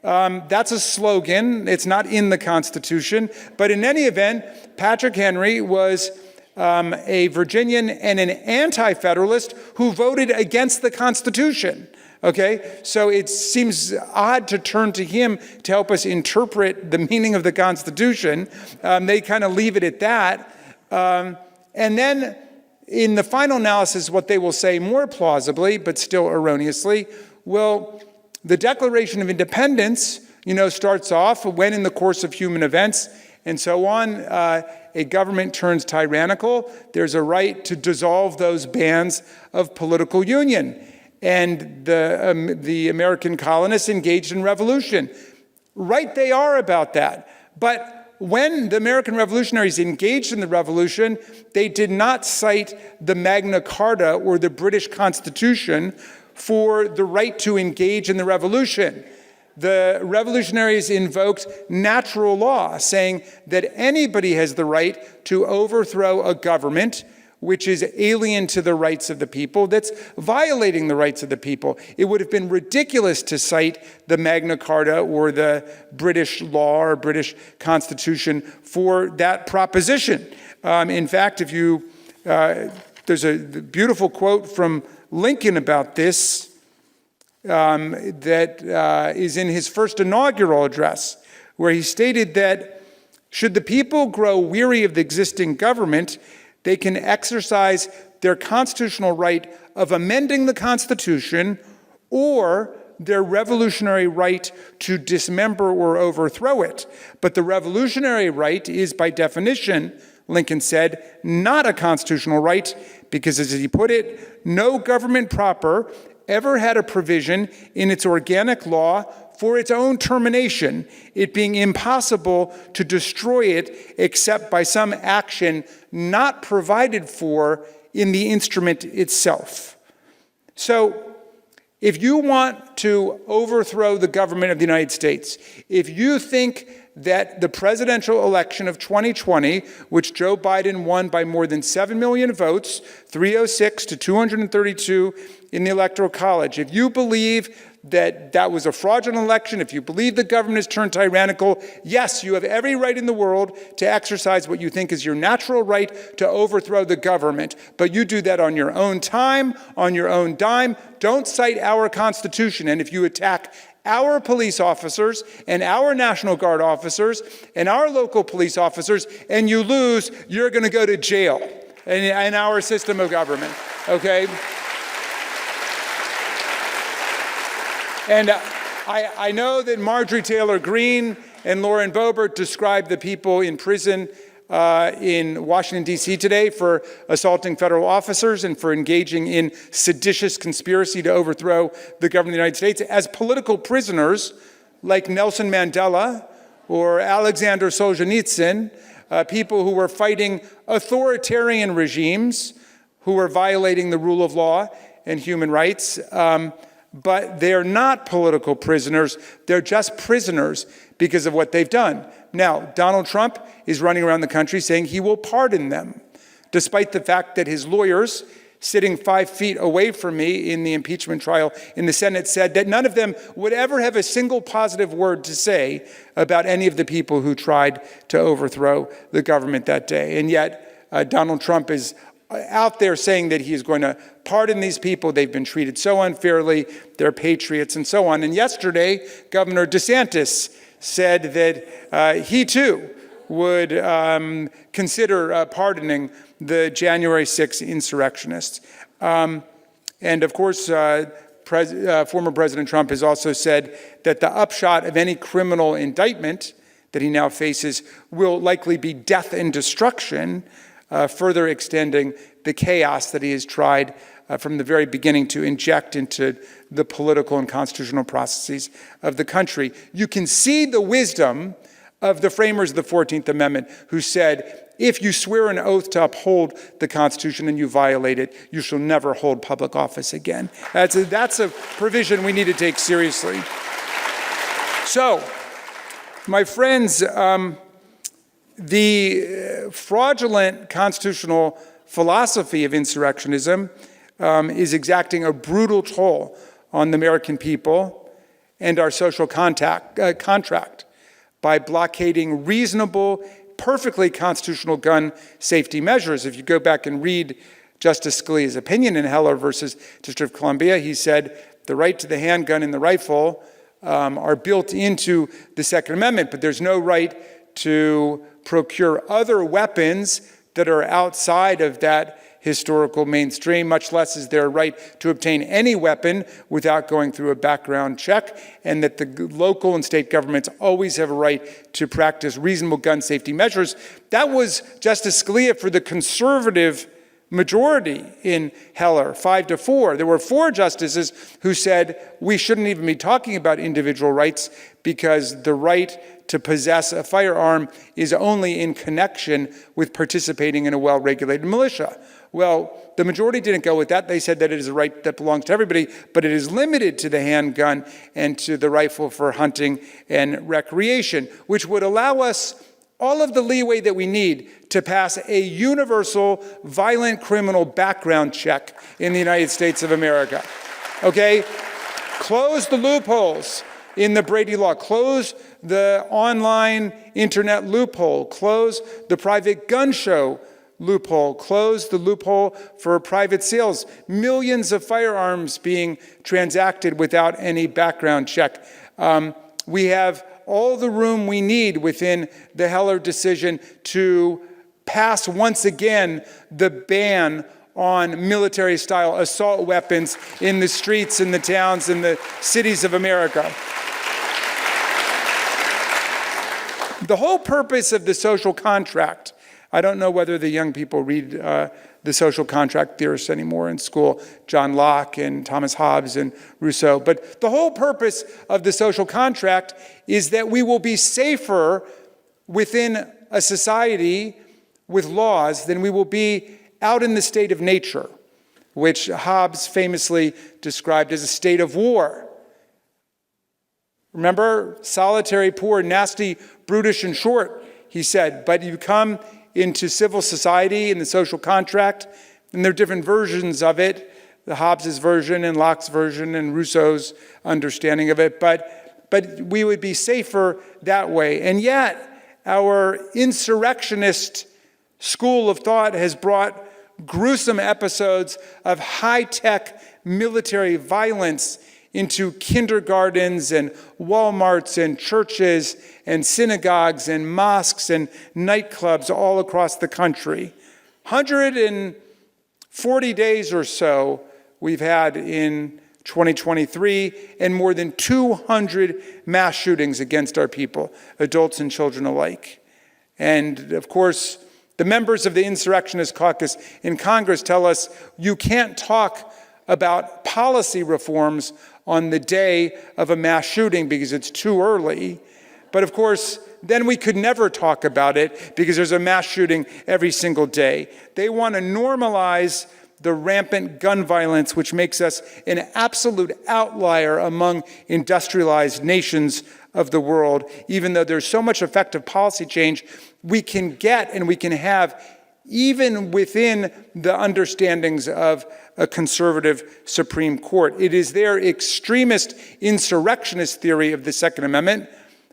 That's a slogan. It's not in the Constitution. But in any event, Patrick Henry was a Virginian and an anti-federalist who voted against the Constitution. Okay, so it seems odd to turn to him to help us interpret the meaning of the Constitution. They kind of leave it at that. And then in the final analysis, what they will say more plausibly, but still erroneously, well, the Declaration of Independence, starts off when in the course of human events and so on, a government turns tyrannical, there's a right to dissolve those bands of political union. And the American colonists engaged in revolution. Right they are about that. But when the American revolutionaries engaged in the revolution, they did not cite the Magna Carta or the British Constitution for the right to engage in the revolution. The revolutionaries invoked natural law, saying that anybody has the right to overthrow a government which is alien to the rights of the people, that's violating the rights of the people. It would have been ridiculous to cite the Magna Carta or the British law or British Constitution for that proposition. In fact, if you, there's a beautiful quote from Lincoln about this that is in his first inaugural address, where he stated that should the people grow weary of the existing government, they can exercise their constitutional right of amending the Constitution or their revolutionary right to dismember or overthrow it. But the revolutionary right is, by definition, Lincoln said, not a constitutional right, because as he put it, no government proper ever had a provision in its organic law for its own termination, it being impossible to destroy it except by some action not provided for in the instrument itself. So, if you want to overthrow the government of the United States, if you think that the presidential election of 2020, which Joe Biden won by more than 7 million votes, 306 to 232 in the Electoral College, if you believe that that was a fraudulent election, if you believe the government has turned tyrannical, yes, you have every right in the world to exercise what you think is your natural right to overthrow the government. But you do that on your own time, on your own dime. Don't cite our Constitution. And if you attack our police officers and our National Guard officers and our local police officers and you lose, you're going to go to jail. in our system of government, okay? And I know that Marjorie Taylor Greene and Lauren Boebert described the people in prison in Washington, D.C. today for assaulting federal officers and for engaging in seditious conspiracy to overthrow the government of the United States as political prisoners like Nelson Mandela or Alexander Solzhenitsyn, people who were fighting authoritarian regimes who were violating the rule of law and human rights. But they're not political prisoners. They're just prisoners because of what they've done. Now, Donald Trump is running around the country saying he will pardon them, despite the fact that his lawyers, sitting 5 feet away from me in the impeachment trial in the Senate, said that none of them would ever have a single positive word to say about any of the people who tried to overthrow the government that day. And yet, Donald Trump is out there saying that he is going to pardon these people. They've been treated so unfairly. They're patriots and so on. And yesterday, Governor DeSantis said that he too would consider pardoning the January 6th insurrectionists. And of course, former President Trump has also said that the upshot of any criminal indictment that he now faces will likely be death and destruction, further extending the chaos that he has tried from the very beginning to inject into the political and constitutional processes of the country. You can see the wisdom of the framers of the 14th Amendment, who said, if you swear an oath to uphold the Constitution and you violate it, you shall never hold public office again. That's a provision we need to take seriously. So, my friends, the fraudulent constitutional philosophy of insurrectionism is exacting a brutal toll on the American people and our social contract by blockading reasonable, perfectly constitutional gun safety measures. If you go back and read Justice Scalia's opinion in Heller versus District of Columbia, he said the right to the handgun and the rifle are built into the Second Amendment, but there's no right to procure other weapons that are outside of that historical mainstream, much less is there a right to obtain any weapon without going through a background check, and that the local and state governments always have a right to practice reasonable gun safety measures. That was Justice Scalia for the conservative majority in Heller, 5-4. There were 4 justices who said we shouldn't even be talking about individual rights because the right to possess a firearm is only in connection with participating in a well-regulated militia. Well, the majority didn't go with that. They said that it is a right that belongs to everybody, but it is limited to the handgun and to the rifle for hunting and recreation, which would allow us all of the leeway that we need to pass a universal violent criminal background check in the United States of America. Okay? Close the loopholes in the Brady Law. Close the online internet loophole. Close the private gun show loophole. Close the loophole for private sales. Millions of firearms being transacted without any background check. We have all the room we need within the Heller decision to pass once again the ban on military-style assault weapons in the streets, in the towns, in the cities of America. The whole purpose of the social contract, I don't know whether the young people read the social contract theorists anymore in school, John Locke and Thomas Hobbes and Rousseau, but the whole purpose of the social contract is that we will be safer within a society with laws than we will be out in the state of nature, which Hobbes famously described as a state of war. Remember, solitary, poor, nasty, brutish, and short, he said, but you come into civil society and the social contract, and there are different versions of it, the Hobbes' version and Locke's version and Rousseau's understanding of it, but we would be safer that way. And yet, our insurrectionist school of thought has brought gruesome episodes of high-tech military violence into kindergartens and Walmarts and churches and synagogues and mosques and nightclubs all across the country. 140 days or so we've had in 2023, and more than 200 mass shootings against our people, adults and children alike. And of course, the members of the Insurrectionist Caucus in Congress tell us you can't talk about policy reforms on the day of a mass shooting because it's too early. But of course, then we could never talk about it because there's a mass shooting every single day. They want to normalize the rampant gun violence, which makes us an absolute outlier among industrialized nations of the world, even though there's so much effective policy change we can get and we can have even within the understandings of a conservative Supreme Court. It is their extremist insurrectionist theory of the Second Amendment,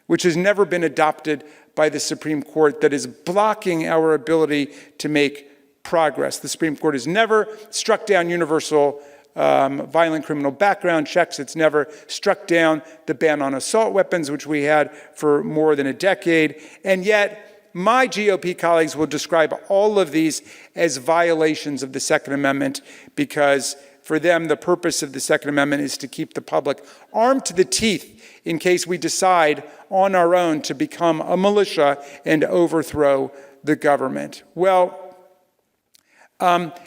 which has never been adopted by the Supreme Court, that is blocking our ability to make progress. The Supreme Court has never struck down universal violent criminal background checks. It's never struck down the ban on assault weapons, which we had for more than a decade. And yet, my GOP colleagues will describe all of these as violations of the Second Amendment because for them, the purpose of the Second Amendment is to keep the public armed to the teeth in case we decide on our own to become a militia and overthrow the government. Well,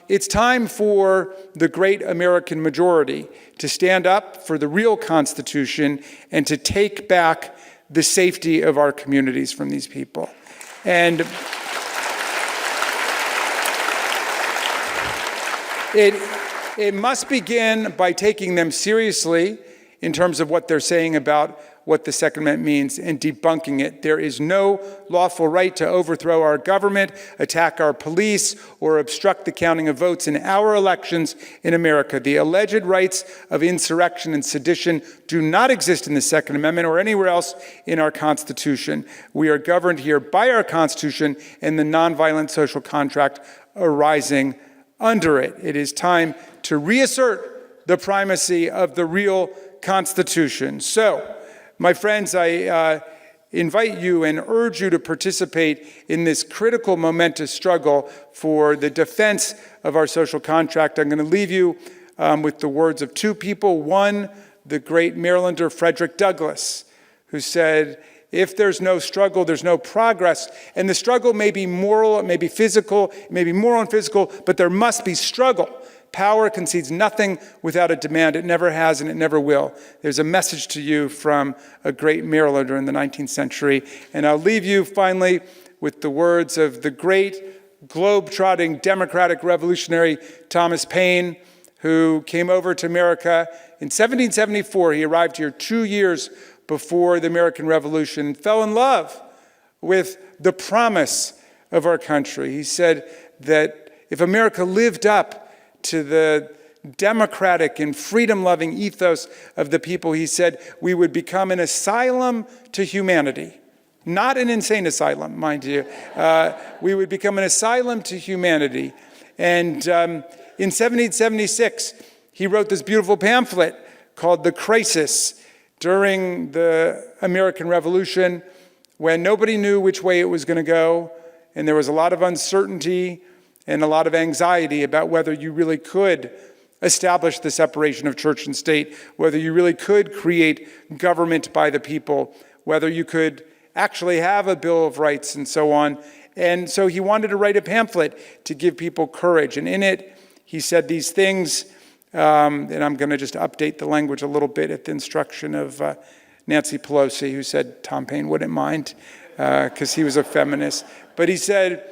it's time for the great American majority to stand up for the real Constitution and to take back the safety of our communities from these people. And it must begin by taking them seriously in terms of what they're saying about what the Second Amendment means and debunking it. There is no lawful right to overthrow our government, attack our police, or obstruct the counting of votes in our elections in America. The alleged rights of insurrection and sedition do not exist in the Second Amendment or anywhere else in our Constitution. We are governed here by our Constitution and the nonviolent social contract arising under it. It is time to reassert the primacy of the real Constitution. So, my friends, I invite you and urge you to participate in this critical, momentous struggle for the defense of our social contract. I'm going to leave you with the words of two people. One, the great Marylander Frederick Douglass, who said, if there's no struggle, there's no progress. And the struggle may be moral, it may be physical, it may be moral and physical, but there must be struggle. Power concedes nothing without a demand. It never has and it never will. There's a message to you from a great Marylander in the 19th century. And I'll leave you finally with the words of the great globe-trotting Democratic revolutionary Thomas Paine, who came over to America in 1774. He arrived here 2 years before the American Revolution and fell in love with the promise of our country. He said that if America lived up to the democratic and freedom-loving ethos of the people, he said, we would become an asylum to humanity. Not an insane asylum, mind you. We would become an asylum to humanity. And in 1776, he wrote this beautiful pamphlet called The Crisis during the American Revolution, when nobody knew which way it was going to go, and there was a lot of uncertainty and a lot of anxiety about whether you really could establish the separation of church and state, whether you really could create government by the people, whether you could actually have a Bill of Rights and so on. And so he wanted to write a pamphlet to give people courage. And in it, he said these things, and I'm going to just update the language a little bit at the instruction of Nancy Pelosi, who said Tom Paine wouldn't mind because he was a feminist. But he said,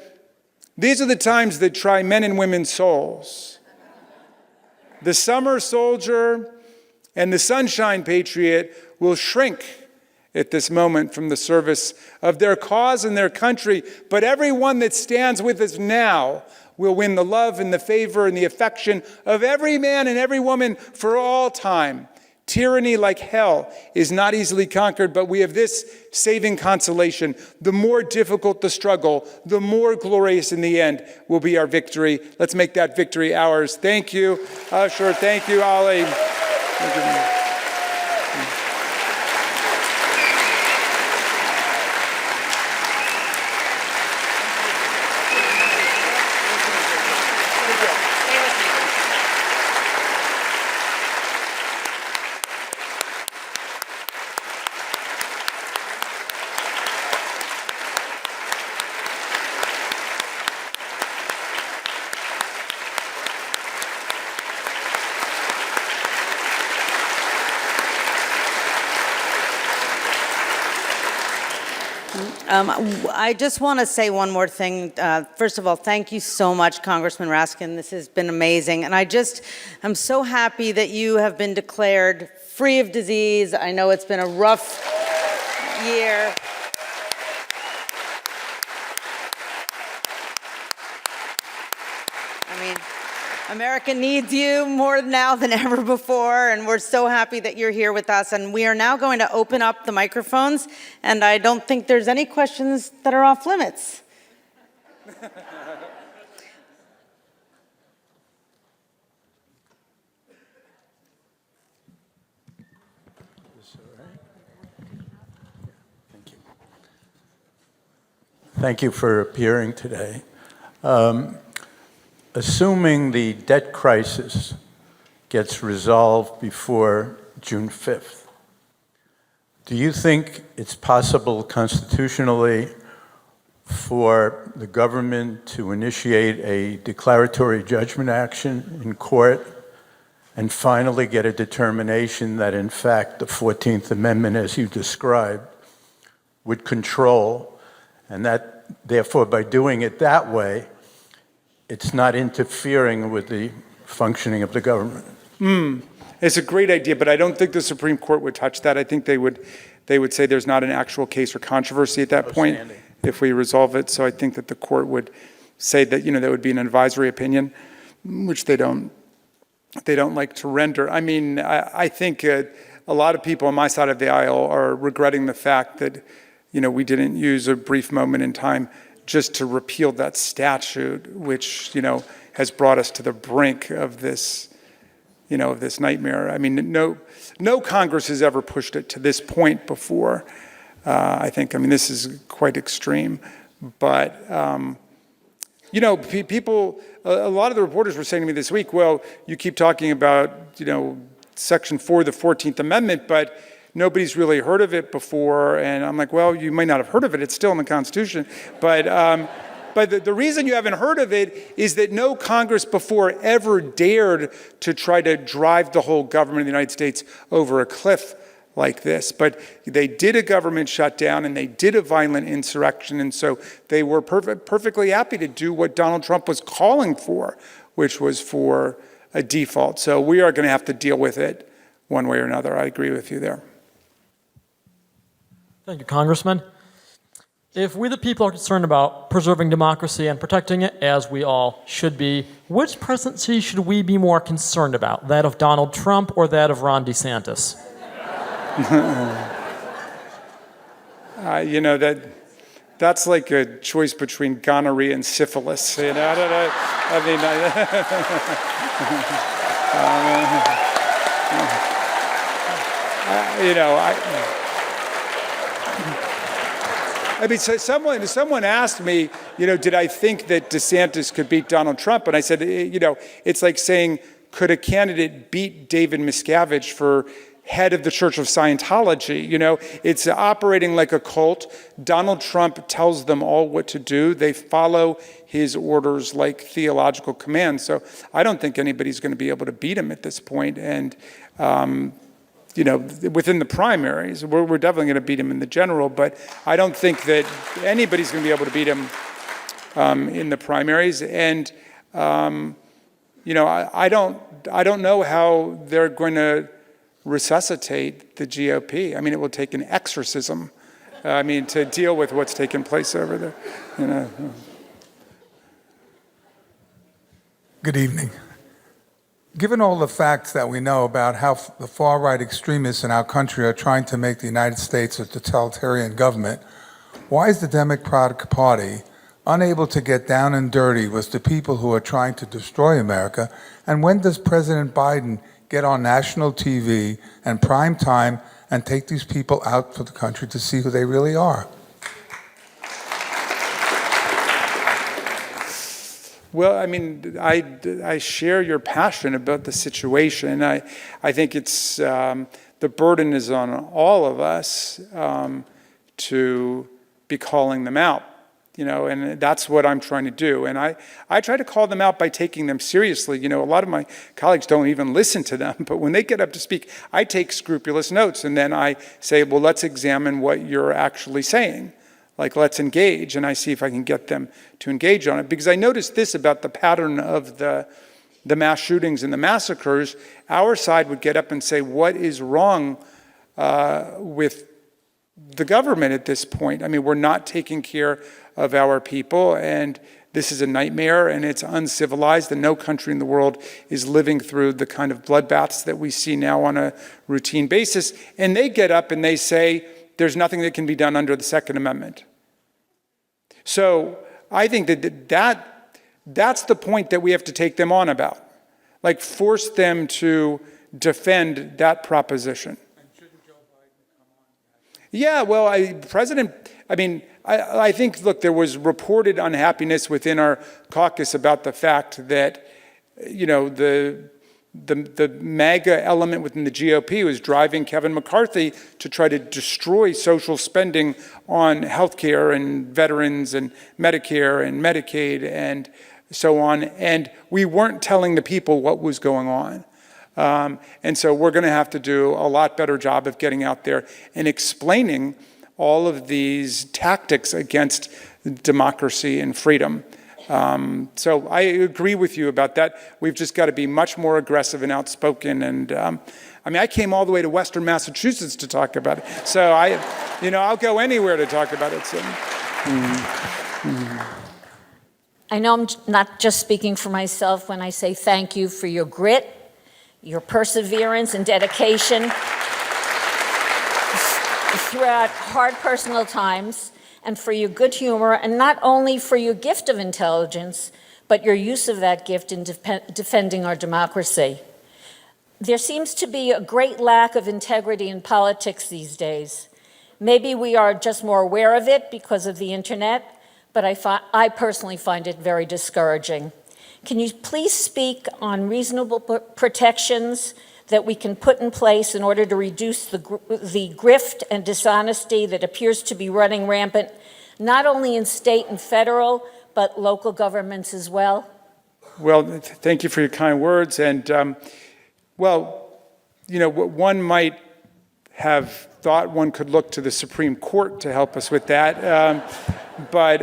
these are the times that try men and women's souls. The summer soldier and the sunshine patriot will shrink at this moment from the service of their cause and their country, but everyone that stands with us now will win the love and the favor and the affection of every man and every woman for all time. Tyranny, like hell, is not easily conquered, but we have this saving consolation. The more difficult the struggle, the more glorious in the end will be our victory. Let's make that victory ours. Thank you, Osher. Thank you, Ali. Thank you. I just want to say one more thing. First of all, thank you so much, Congressman Raskin. This has been amazing. And I'm so happy that you have been declared free of disease. I know it's been a rough year. I mean, America needs you more now than ever before, and we're so happy that you're here with us. And we are now going to open up the microphones, and I don't think there's any questions that are off limits. Thank you for appearing today. Assuming the debt crisis gets resolved before June 5th, do you think it's possible constitutionally for the government to initiate a declaratory judgment action in court and finally get a determination that, in fact, the 14th Amendment, as you described, would control, and that, therefore, by doing it that way, it's not interfering with the functioning of the government? It's a great idea, but I don't think the Supreme Court would touch that. I think they would say there's not an actual case or controversy at that point if we resolve it. So I think that the court would say that, that would be an advisory opinion, which they don't like to render. I mean, I think a lot of people on my side of the aisle are regretting the fact that, we didn't use a brief moment in time just to repeal that statute, which, has brought us to the brink of this, of this nightmare. I mean, no Congress has ever pushed it to this point before. I think, this is quite extreme. But, people, a lot of the reporters were saying to me this week, well, you keep talking about, Section 4 of the 14th Amendment, but nobody's really heard of it before. And I'm like, well, you might not have heard of it. It's still in the Constitution. But the reason you haven't heard of it is that no Congress before ever dared to try to drive the whole government of the United States over a cliff like this. But they did a government shutdown and they did a violent insurrection. And so they were perfectly happy to do what Donald Trump was calling for, which was for a default. So we are going to have to deal with it one way or another. I agree with you there. Thank you, Congressman. If we the people are concerned about preserving democracy and protecting it, as we all should be, which presidency should we be more concerned about? That of Donald Trump or that of Ron DeSantis? That's like a choice between gonorrhea and syphilis. I don't know. So someone asked me, did I think that DeSantis could beat Donald Trump? And I said, it's like saying, could a candidate beat David Miscavige for head of the Church of Scientology? It's operating like a cult. Donald Trump tells them all what to do. They follow his orders like theological commands. So I don't think anybody's going to be able to beat him at this point. And, within the primaries, we're definitely going to beat him in the general, but I don't think that anybody's going to be able to beat him in the primaries. And, I don't know how they're going to resuscitate the GOP. It will take an exorcism, to deal with what's taking place over there. Good evening. Given all the facts that we know about how the far-right extremists in our country are trying to make the United States a totalitarian government, why is the Democratic Party unable to get down and dirty with the people who are trying to destroy America? And when does President Biden get on national TV and prime time and take these people out for the country to see who they really are? Well, I share your passion about the situation. I think it's the burden is on all of us to be calling them out, and that's what I'm trying to do. And I try to call them out by taking them seriously. A lot of my colleagues don't even listen to them, but when they get up to speak, I take scrupulous notes, and then I say, well, let's examine what you're actually saying. like, let's engage, and I see if I can get them to engage on it. Because I noticed this about the pattern of the mass shootings and the massacres. Our side would get up and say, what is wrong with the government at this point? I mean, we're not taking care of our people, and this is a nightmare, and it's uncivilized, and no country in the world is living through the kind of bloodbaths that we see now on a routine basis. And they get up and they say, there's nothing that can be done under the Second Amendment. So I think that's the point that we have to take them on about. Like, force them to defend that proposition. And shouldn't Joe Biden come on? Yeah, well, I think, look, there was reported unhappiness within our caucus about the fact that, the MAGA element within the GOP was driving Kevin McCarthy to try to destroy social spending on healthcare and veterans and Medicare and Medicaid and so on. And we weren't telling the people what was going on. And so we're going to have to do a lot better job of getting out there and explaining all of these tactics against democracy and freedom. So I agree with you about that. We've just got to be much more aggressive and outspoken. And I came all the way to Western Massachusetts to talk about it. So I'll go anywhere to talk about it. So. I know I'm not just speaking for myself when I say thank you for your grit, your perseverance and dedication throughout hard personal times, and for your good humor, and not only for your gift of intelligence, but your use of that gift in defending our democracy. There seems to be a great lack of integrity in politics these days. Maybe we are just more aware of it because of the internet, but I personally find it very discouraging. Can you please speak on reasonable protections that we can put in place in order to reduce the grift and dishonesty that appears to be running rampant, not only in state and federal, but local governments as well? Well, thank you for your kind words. And, one might have thought one could look to the Supreme Court to help us with that. But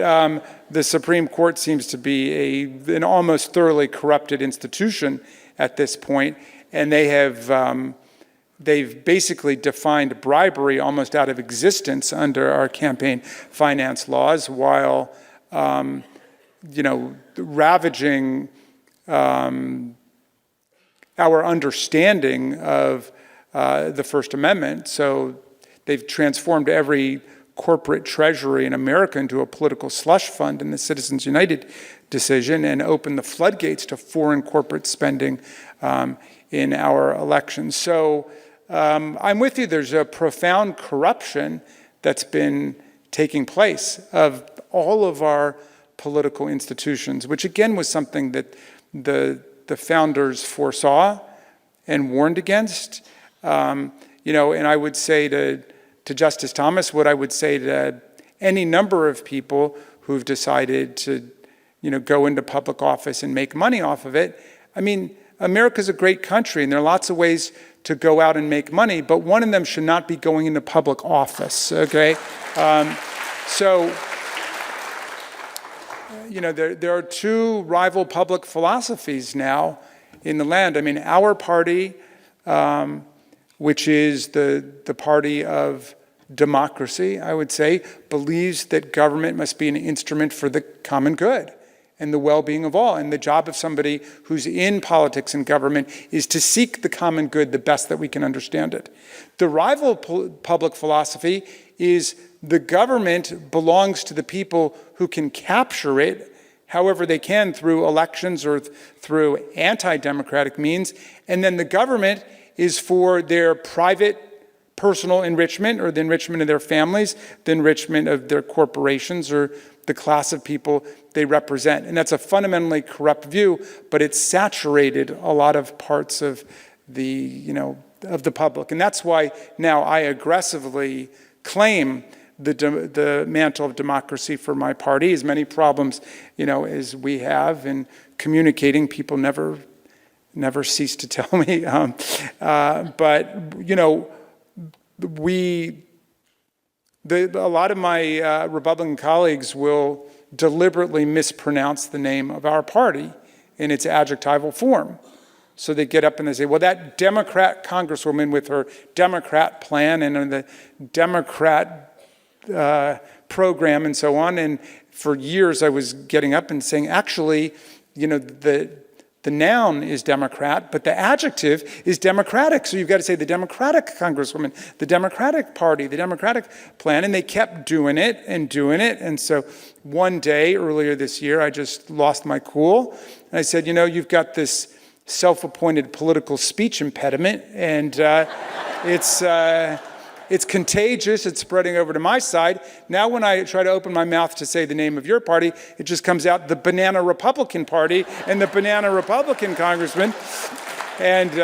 the Supreme Court seems to be an almost thoroughly corrupted institution at this point. And they've basically defined bribery almost out of existence under our campaign finance laws, while ravaging our understanding of the First Amendment. So they've transformed every corporate treasury in America into a political slush fund in the Citizens United decision, and opened the floodgates to foreign corporate spending in our elections. So I'm with you. There's a profound corruption that's been taking place of all of our political institutions, which again was something that the founders foresaw and warned against. And I would say to Justice Thomas, what I would say to any number of people who've decided to, go into public office and make money off of it. America's a great country, and there are lots of ways to go out and make money, but one of them should not be going into public office, okay? There are two rival public philosophies now in the land. Our party, which is the party of democracy, I would say, believes that government must be an instrument for the common good and the well-being of all. And the job of somebody who's in politics and government is to seek the common good the best that we can understand it. The rival public philosophy is the government belongs to the people who can capture it however they can through elections or through anti-democratic means. And then the government is for their private personal enrichment or the enrichment of their families, the enrichment of their corporations or the class of people they represent. And that's a fundamentally corrupt view, but it's saturated a lot of parts of the public. And that's why now I aggressively claim the mantle of democracy for my party. As many problems, as we have in communicating, people never cease to tell me. a lot of my Republican colleagues will deliberately mispronounce the name of our party in its adjectival form. So they get up and they say, well, that Democrat Congresswoman with her Democrat plan and the Democrat program and so on. And for years I was getting up and saying, actually, you know, the noun is Democrat, but the adjective is democratic. So you've got to say the Democratic Congresswoman, the Democratic Party, the Democratic plan. And they kept doing it. And so one day earlier this year, I just lost my cool. And I said, you know, you've got this self-appointed political speech impediment, and it's contagious. It's spreading over to my side. Now when I try to open my mouth to say the name of your party, it just comes out the Banana Republican Party and the Banana Republican Congressman. And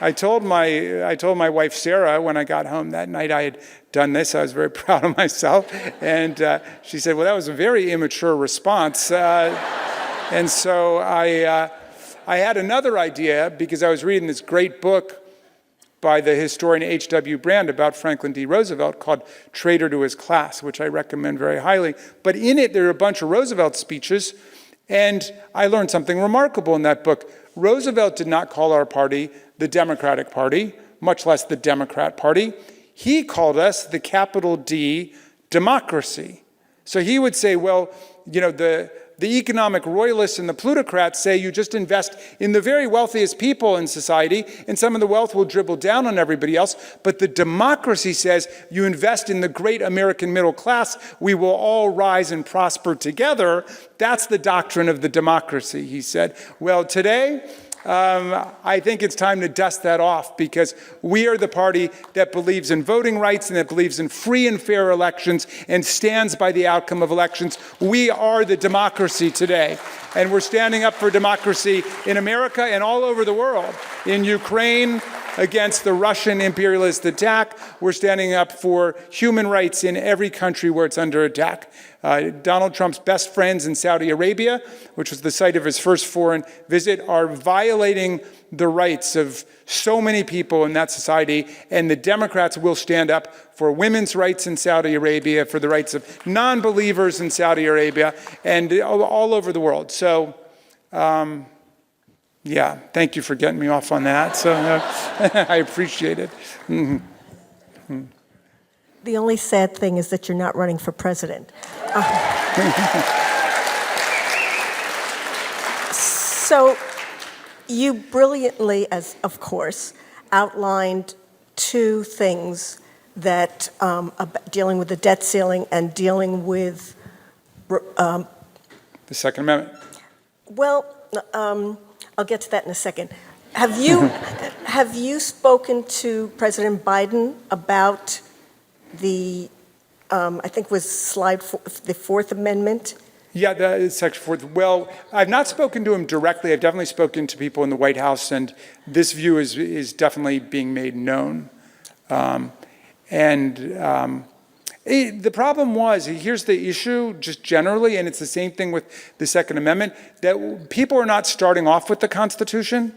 I told my wife Sarah when I got home that night I had done this. I was very proud of myself. And she said, well, that was a very immature response. And so I had another idea because I was reading this great book by the historian H.W. Brand about Franklin D. Roosevelt called Traitor to His Class, which I recommend very highly. But in it, there are a bunch of Roosevelt speeches, and I learned something remarkable in that book. Roosevelt did not call our party the Democratic Party, much less the Democrat Party. He called us the capital D democracy. So he would say, well, you know, the economic royalists and the plutocrats say you just invest in the very wealthiest people in society, and some of the wealth will dribble down on everybody else. But the democracy says you invest in the great American middle class, we will all rise and prosper together. That's the doctrine of the democracy, he said. Well, today, I think it's time to dust that off because we are the party that believes in voting rights and that believes in free and fair elections and stands by the outcome of elections. We are the democracy today. And we're standing up for democracy in America and all over the world. In Ukraine, against the Russian imperialist attack. We're standing up for human rights in every country where it's under attack. Donald Trump's best friends in Saudi Arabia, which was the site of his first foreign visit, are violating the rights of so many people in that society. And the Democrats will stand up for women's rights in Saudi Arabia, for the rights of non-believers in Saudi Arabia, and all over the world. So, yeah, thank you for getting me off on that. So I appreciate it. Mm-hmm. The only sad thing is that you're not running for president. So you brilliantly, as of course, outlined two things that dealing with the debt ceiling and dealing with the Second Amendment. Well, I'll get to that in a second. Have you spoken to President Biden about the I think was the Fourth Amendment? Yeah, the Section 4. Well, I've not spoken to him directly. I've definitely spoken to people in the White House, and this view is definitely being made known. The problem was, here's the issue just generally, and it's the same thing with the Second Amendment, that people are not starting off with the Constitution.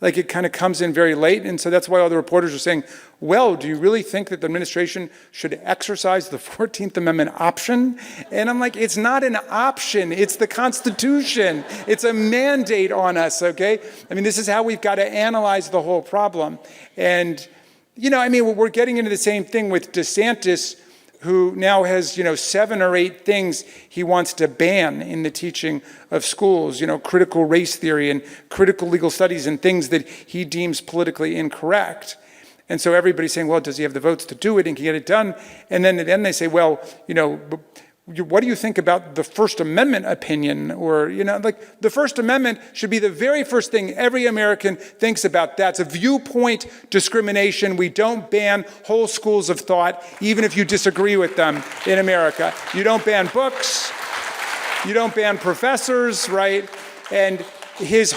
Like it kind of comes in very late. And so that's why all the reporters are saying, well, do you really think that the administration should exercise the 14th Amendment option? And I'm like, it's not an option. It's the Constitution. It's a mandate on us, okay? I mean, this is how we've got to analyze the whole problem. And, you know, I mean, we're getting into the same thing with DeSantis, who now has, 7 or 8 things he wants to ban in the teaching of schools, critical race theory and critical legal studies and things that he deems politically incorrect. And so everybody's saying, well, does he have the votes to do it and can get it done? And then they say, well, what do you think about the First Amendment opinion? Or, like the First Amendment should be the very first thing every American thinks about. That's a viewpoint discrimination. We don't ban whole schools of thought, even if you disagree with them in America. You don't ban books. You don't ban professors, right? And DeSantis's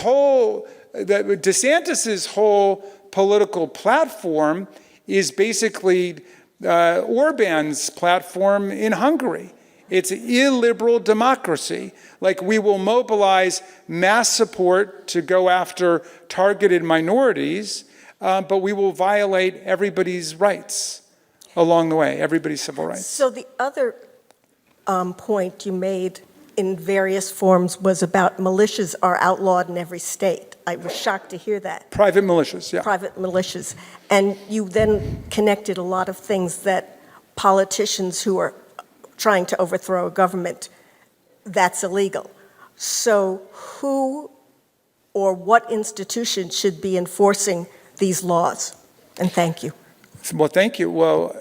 whole political platform is basically Orban's platform in Hungary. It's illiberal democracy. Like we will mobilize mass support to go after targeted minorities, but we will violate everybody's rights. along the way, everybody's civil rights. So the other point you made in various forms was about militias are outlawed in every state. I was shocked to hear that. Private militias, yeah. Private militias. And you then connected a lot of things that politicians who are trying to overthrow a government, that's illegal. So who or what institution should be enforcing these laws? And thank you. Well, thank you. Well,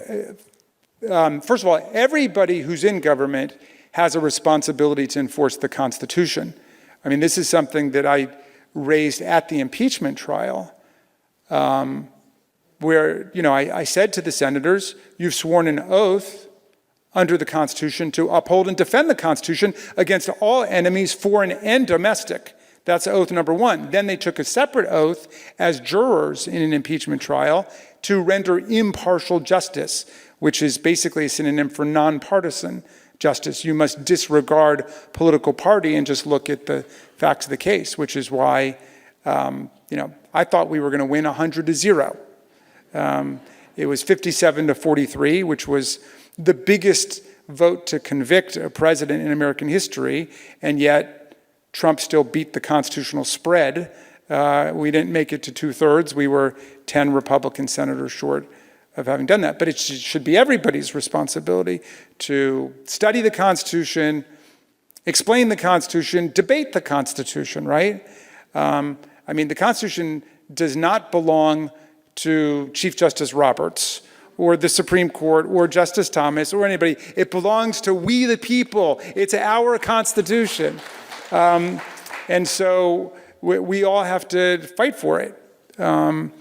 first of all, everybody who's in government has a responsibility to enforce the Constitution. I mean, this is something that I raised at the impeachment trial, where, I said to the senators, you've sworn an oath under the Constitution to uphold and defend the Constitution against all enemies, foreign and domestic. That's oath number one. Then they took a separate oath as jurors in an impeachment trial to render impartial justice, which is basically a synonym for nonpartisan justice. You must disregard political party and just look at the facts of the case, which is why, I thought we were going to win 100-0. It was 57-43, which was the biggest vote to convict a president in American history, and yet Trump still beat the constitutional spread. We didn't make it to 2/3. We were 10 Republican senators short of having done that. But it should be everybody's responsibility to study the Constitution, explain the Constitution, debate the Constitution, right? The Constitution does not belong to Chief Justice Roberts or the Supreme Court or Justice Thomas or anybody. It belongs to we the people. It's our Constitution. And so we all have to fight for it. And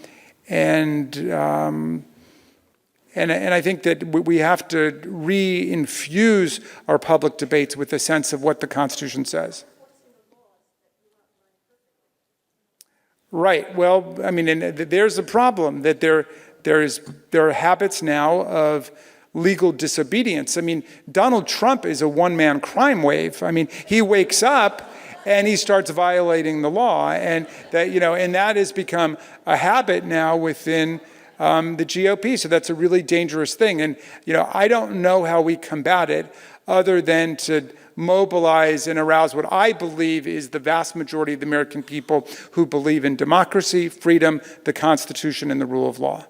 I think that we have to re-infuse our public debates with a sense of what the Constitution says. Right. Well, and there's a problem that there are habits now of legal disobedience. Donald Trump is a one-man crime wave. He wakes up and he starts violating the law, and that has become a habit now within the GOP. So that's a really dangerous thing. And I don't know how we combat it other than to mobilize and arouse what I believe is the vast majority of the American people who believe in democracy, freedom, the Constitution, and the rule of law.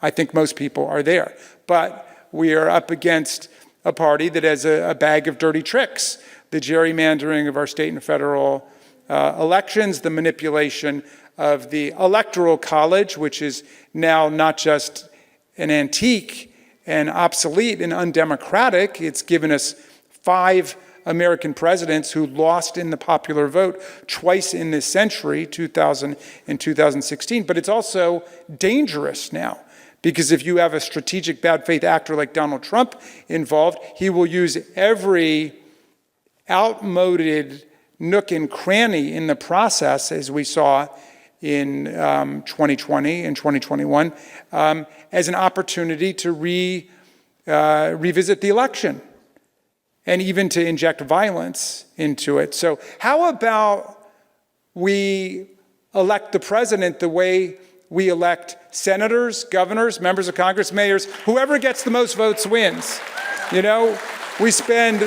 I think most people are there. But we are up against a party that has a bag of dirty tricks. The gerrymandering of our state and federal elections, the manipulation of the Electoral College, which is now not just an antique and obsolete and undemocratic. It's given us 5 American presidents who lost in the popular vote twice in this century, 2000 and 2016. But it's also dangerous now, because if you have a strategic bad faith actor like Donald Trump involved, he will use every outmoded nook and cranny in the process, as we saw in 2020 and 2021, as an opportunity to revisit the election and even to inject violence into it. So how about we elect the president the way we elect senators, governors, members of Congress, mayors? Whoever gets the most votes wins. We spend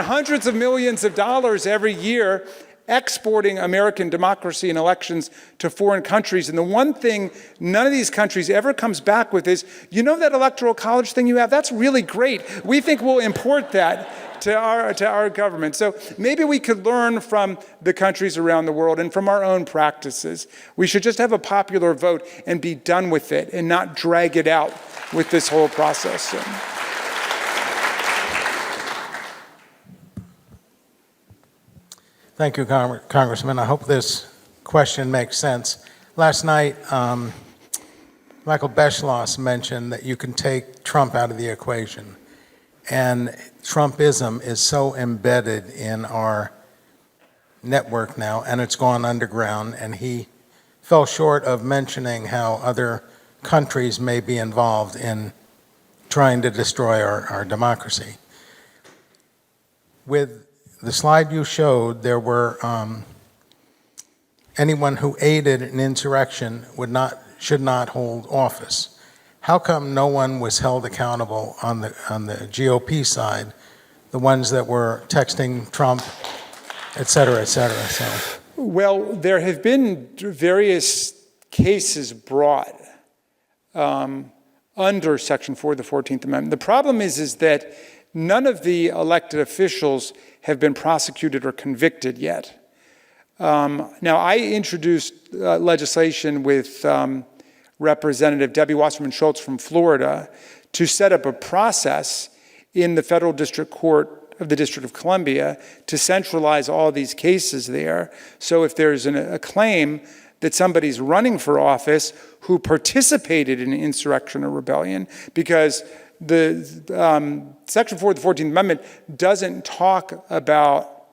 hundreds of millions of dollars every year exporting American democracy and elections to foreign countries. And the one thing none of these countries ever comes back with is, that Electoral College thing you have, that's really great. We think we'll import that to our government. So maybe we could learn from the countries around the world and from our own practices. We should just have a popular vote and be done with it and not drag it out with this whole process. Thank you, Congressman. I hope this question makes sense. Last night, Michael Beschloss mentioned that you can take Trump out of the equation. And Trumpism is so embedded in our network now, and it's gone underground. And he fell short of mentioning how other countries may be involved in trying to destroy our democracy. With the slide you showed, there were anyone who aided an insurrection should not hold office. how come no one was held accountable on the GOP side, the ones that were texting Trump, et cetera, et cetera? So. Well, there have been various cases brought under Section 4 of the 14th Amendment. The problem is that none of the elected officials have been prosecuted or convicted yet. Now, I introduced legislation with Representative Debbie Wasserman Schultz from Florida to set up a process in the Federal District Court of the District of Columbia to centralize all these cases there. So if there's a claim that somebody's running for office who participated in insurrection or rebellion, because the Section 4 of the 14th Amendment doesn't talk about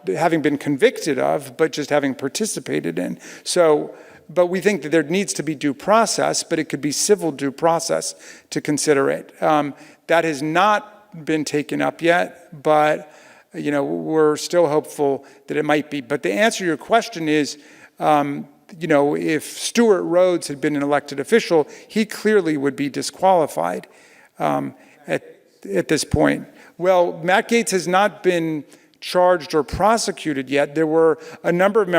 having been convicted of, but just having participated in. So, but we think that there needs to be due process, but it could be civil due process to consider it. That has not been taken up yet, but we're still hopeful that it might be. But the answer to your question is, if Stuart Rhodes had been an elected official, he clearly would be disqualified at this point. Well, Matt Gaetz has not been charged or prosecuted yet. There were a number of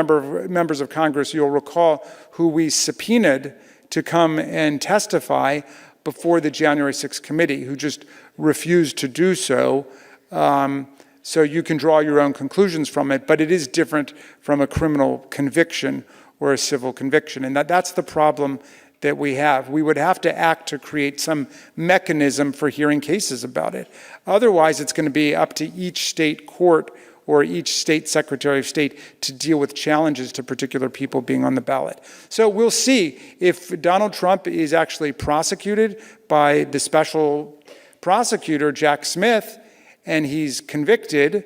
members of Congress, you'll recall, who we subpoenaed to come and testify before the January 6th committee, who just refused to do so. So you can draw your own conclusions from it, but it is different from a criminal conviction or a civil conviction. And that's the problem that we have. We would have to act to create some mechanism for hearing cases about it. Otherwise, it's going to be up to each state court or each state secretary of state to deal with challenges to particular people being on the ballot. So we'll see if Donald Trump is actually prosecuted by the special prosecutor, Jack Smith, and he's convicted,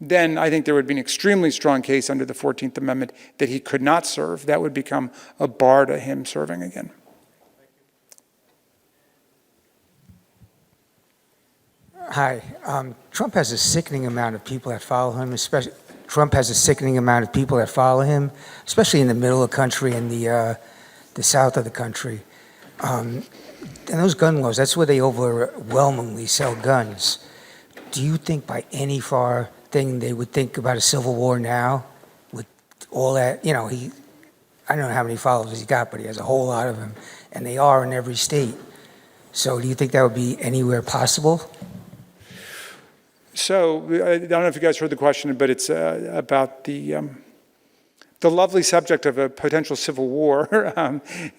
then I think there would be an extremely strong case under the 14th Amendment that he could not serve. That would become a bar to him serving again. Hi. Trump has a sickening amount of people that follow him, especially in the middle of the country and the south of the country. And those gun laws, that's where they overwhelmingly sell guns. Do you think by any far thing they would think about a civil war now with all that? I don't know how many followers he's got, but he has a whole lot of them, and they are in every state. So do you think that would be anywhere possible? So I don't know if you guys heard the question, but it's about the lovely subject of a potential civil war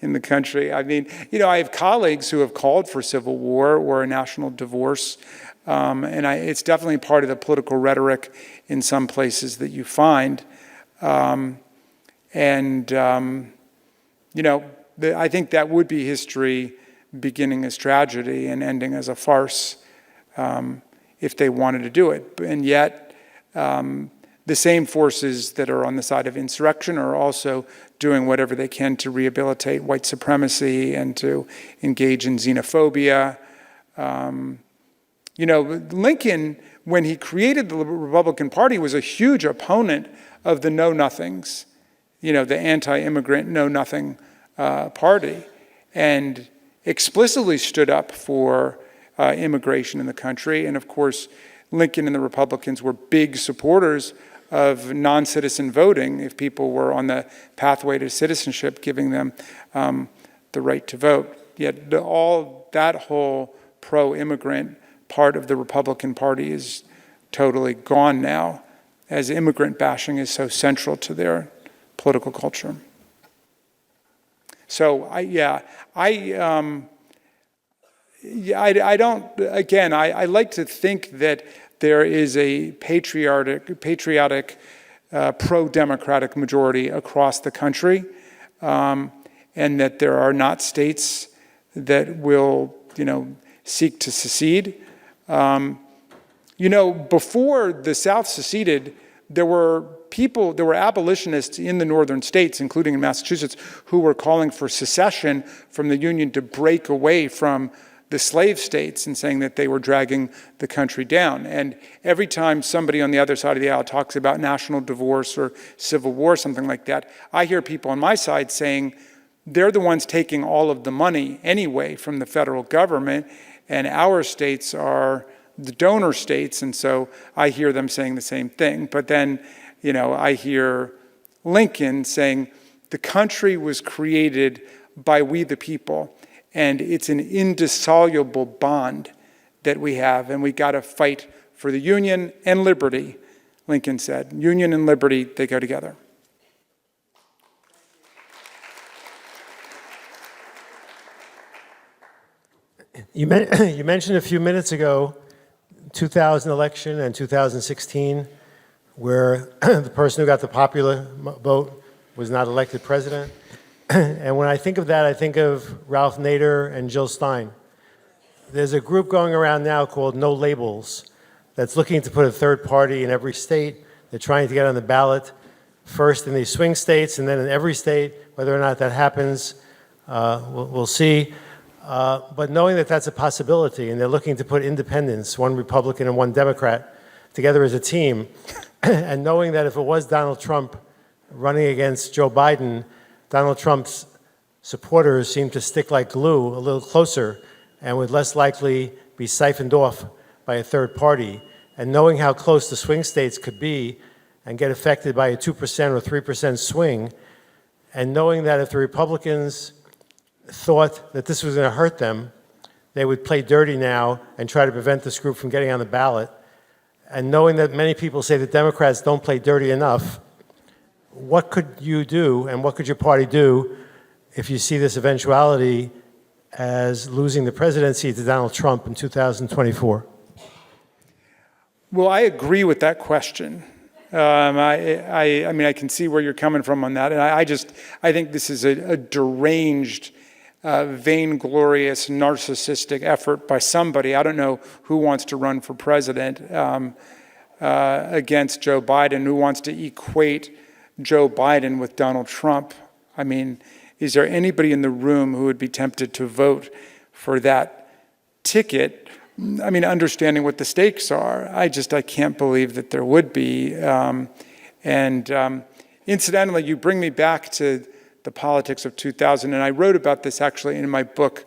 in the country. I mean, I have colleagues who have called for civil war or a national divorce, and it's definitely part of the political rhetoric in some places that you find. I think that would be history beginning as tragedy and ending as a farce. If they wanted to do it. And yet, the same forces that are on the side of insurrection are also doing whatever they can to rehabilitate white supremacy and to engage in xenophobia. Lincoln, when he created the Republican Party, was a huge opponent of the know-nothings, the anti-immigrant know-nothing party, and explicitly stood up for immigration in the country. And of course, Lincoln and the Republicans were big supporters of non-citizen voting if people were on the pathway to citizenship, giving them the right to vote. Yet that whole pro-immigrant part of the Republican Party is totally gone now, as immigrant bashing is so central to their political culture. So I like to think that there is a patriotic pro-democratic majority across the country, and that there are not states that will, seek to secede. Before the South seceded, there were abolitionists in the northern states, including in Massachusetts, who were calling for secession from the Union to break away from the slave states and saying that they were dragging the country down. And every time somebody on the other side of the aisle talks about national divorce or civil war, something like that, I hear people on my side saying they're the ones taking all of the money anyway from the federal government, and our states are the donor states, and so I hear them saying the same thing. But then, I hear Lincoln saying, the country was created by we the people, and it's an indissoluble bond that we have, and we got to fight for the union and liberty, Lincoln said. Union and liberty, they go together. You mentioned a few minutes ago 2000 election and 2016, where the person who got the popular vote was not elected president. And when I think of that, I think of Ralph Nader and Jill Stein. There's a group going around now called No Labels that's looking to put a third party in every state. They're trying to get on the ballot first in these swing states and then in every state. Whether or not that happens, we'll see. But knowing that that's a possibility, and they're looking to put independents, one Republican and one Democrat, together as a team, and knowing that if it was Donald Trump running against Joe Biden, Donald Trump's supporters seem to stick like glue a little closer and would less likely be siphoned off by a third party. And knowing how close the swing states could be and get affected by a 2% or 3% swing, and knowing that if the Republicans thought that this was going to hurt them, they would play dirty now and try to prevent this group from getting on the ballot. And knowing that many people say that Democrats don't play dirty enough, what could you do and what could your party do if you see this eventuality as losing the presidency to Donald Trump in 2024? Well, I agree with that question. I mean, I can see where you're coming from on that. And I think this is a deranged, vainglorious, narcissistic effort by somebody. I don't know who wants to run for president against Joe Biden, who wants to equate Joe Biden with Donald Trump. I mean, is there anybody in the room who would be tempted to vote for that ticket? I mean, understanding what the stakes are, I can't believe that there would be. Incidentally, you bring me back to the politics of 2000, and I wrote about this actually in my book,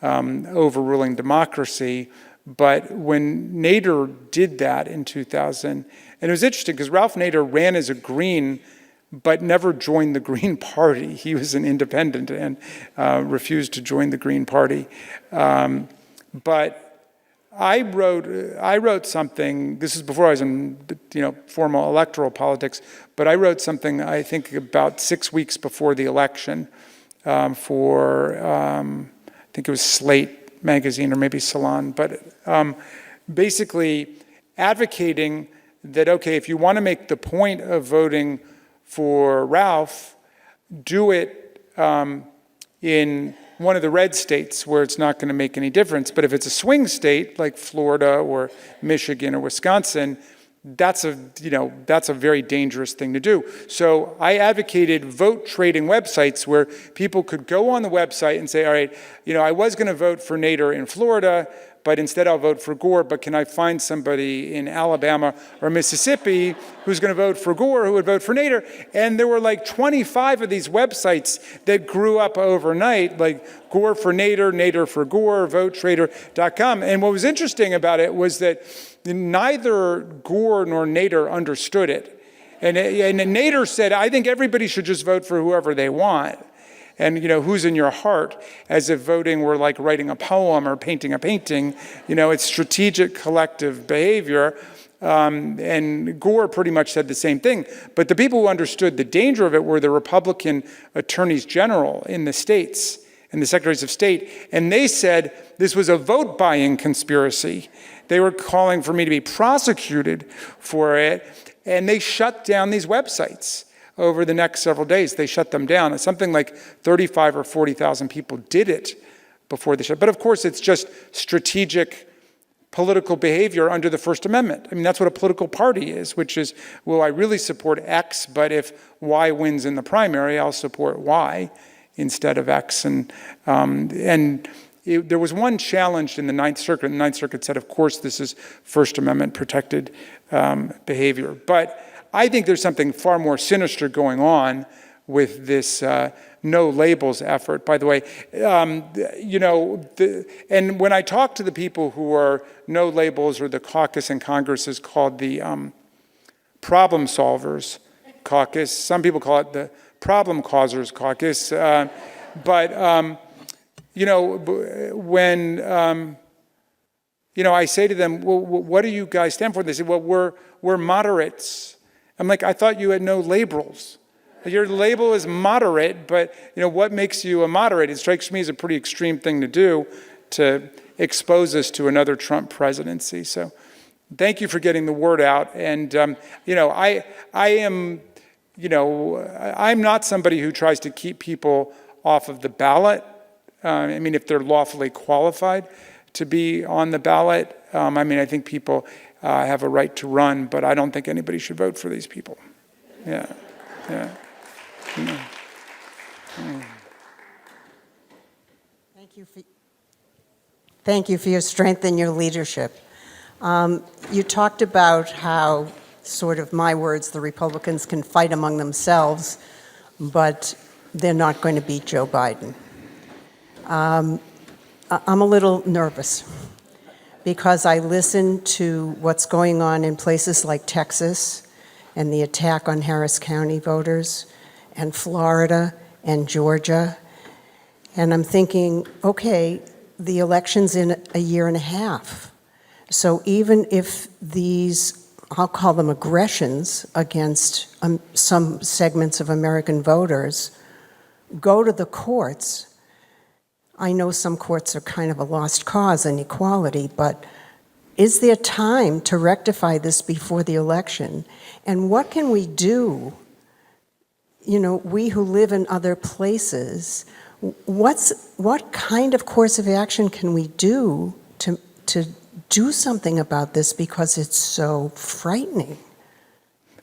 Overruling Democracy. But when Nader did that in 2000, and it was interesting because Ralph Nader ran as a Green, but never joined the Green Party. He was an independent and refused to join the Green Party. But I wrote something. This is before I was in formal electoral politics. But I wrote something I think about 6 weeks before the election for I think it was Slate magazine or maybe Salon. But basically advocating that if you want to make the point of voting for Ralph, do it in one of the red states where it's not going to make any difference. But if it's a swing state like Florida or Michigan or Wisconsin, that's a very dangerous thing to do. So I advocated vote trading websites where people could go on the website and say, all right, I was going to vote for Nader in Florida, but instead I'll vote for Gore, but can I find somebody in Alabama or Mississippi who's going to vote for Gore, who would vote for Nader? And there were like 25 of these websites that grew up overnight, like Gore for Nader, Nader for Gore, votetrader.com. And what was interesting about it was that neither Gore nor Nader understood it. And Nader said, I think everybody should just vote for whoever they want. And, who's in your heart, as if voting were like writing a poem or painting a painting. It's strategic collective behavior. And Gore pretty much said the same thing. But the people who understood the danger of it were the Republican attorneys general in the states and the secretaries of state. And they said this was a vote buying conspiracy. They were calling for me to be prosecuted for it. And they shut down these websites. Over the next several days, they shut them down. Something like 35 or 40,000 people did it before they shut. But of course, it's just strategic political behavior under the First Amendment. I mean, that's what a political party is, which is, well, I really support X, but if Y wins in the primary, I'll support Y instead of X. There was one challenge in the Ninth Circuit. And the Ninth Circuit said, of course, this is First Amendment protected behavior. But I think there's something far more sinister going on with this no labels effort, by the way. And when I talk to the people who are no labels, or the caucus in Congress is called the problem solvers caucus. Some people call it the problem causers caucus. When I say to them, well, what do you guys stand for? They say, well, we're moderates. I'm like, I thought you had no labels. Your label is moderate, but what makes you a moderate? It strikes me as a pretty extreme thing to do, to expose us to another Trump presidency. So thank you for getting the word out. And I'm not somebody who tries to keep people off of the ballot. If they're lawfully qualified to be on the ballot, I think people have a right to run, but I don't think anybody should vote for these people. Yeah. Thank you for your strength and your leadership. You talked about how, sort of my words, the Republicans can fight among themselves, but they're not going to beat Joe Biden. I'm a little nervous because I listen to what's going on in places like Texas and the attack on Harris County voters, and Florida and Georgia, and I'm thinking, okay, the election's in a year and a half. So even if these, I'll call them aggressions against some segments of American voters, go to the courts, I know some courts are kind of a lost cause in equality, but is there time to rectify this before the election? And what can we do, we who live in other places, what kind of course of action can we do to do something about this, because it's so frightening?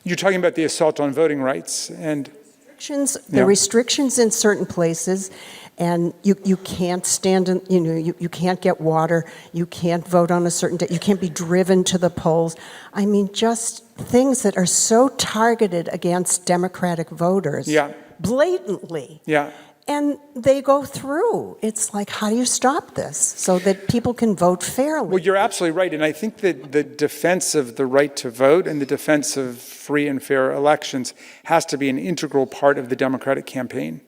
You're talking about the assault on voting rights and the restrictions in certain places, and you can't stand in, you can't get water, you can't vote on a certain day, you can't be driven to the polls. Just things that are so targeted against Democratic voters, blatantly. Yeah. And they go through. It's like, how do you stop this so that people can vote fairly? Well, you're absolutely right. And I think that the defense of the right to vote and the defense of free and fair elections has to be an integral part of the Democratic campaign.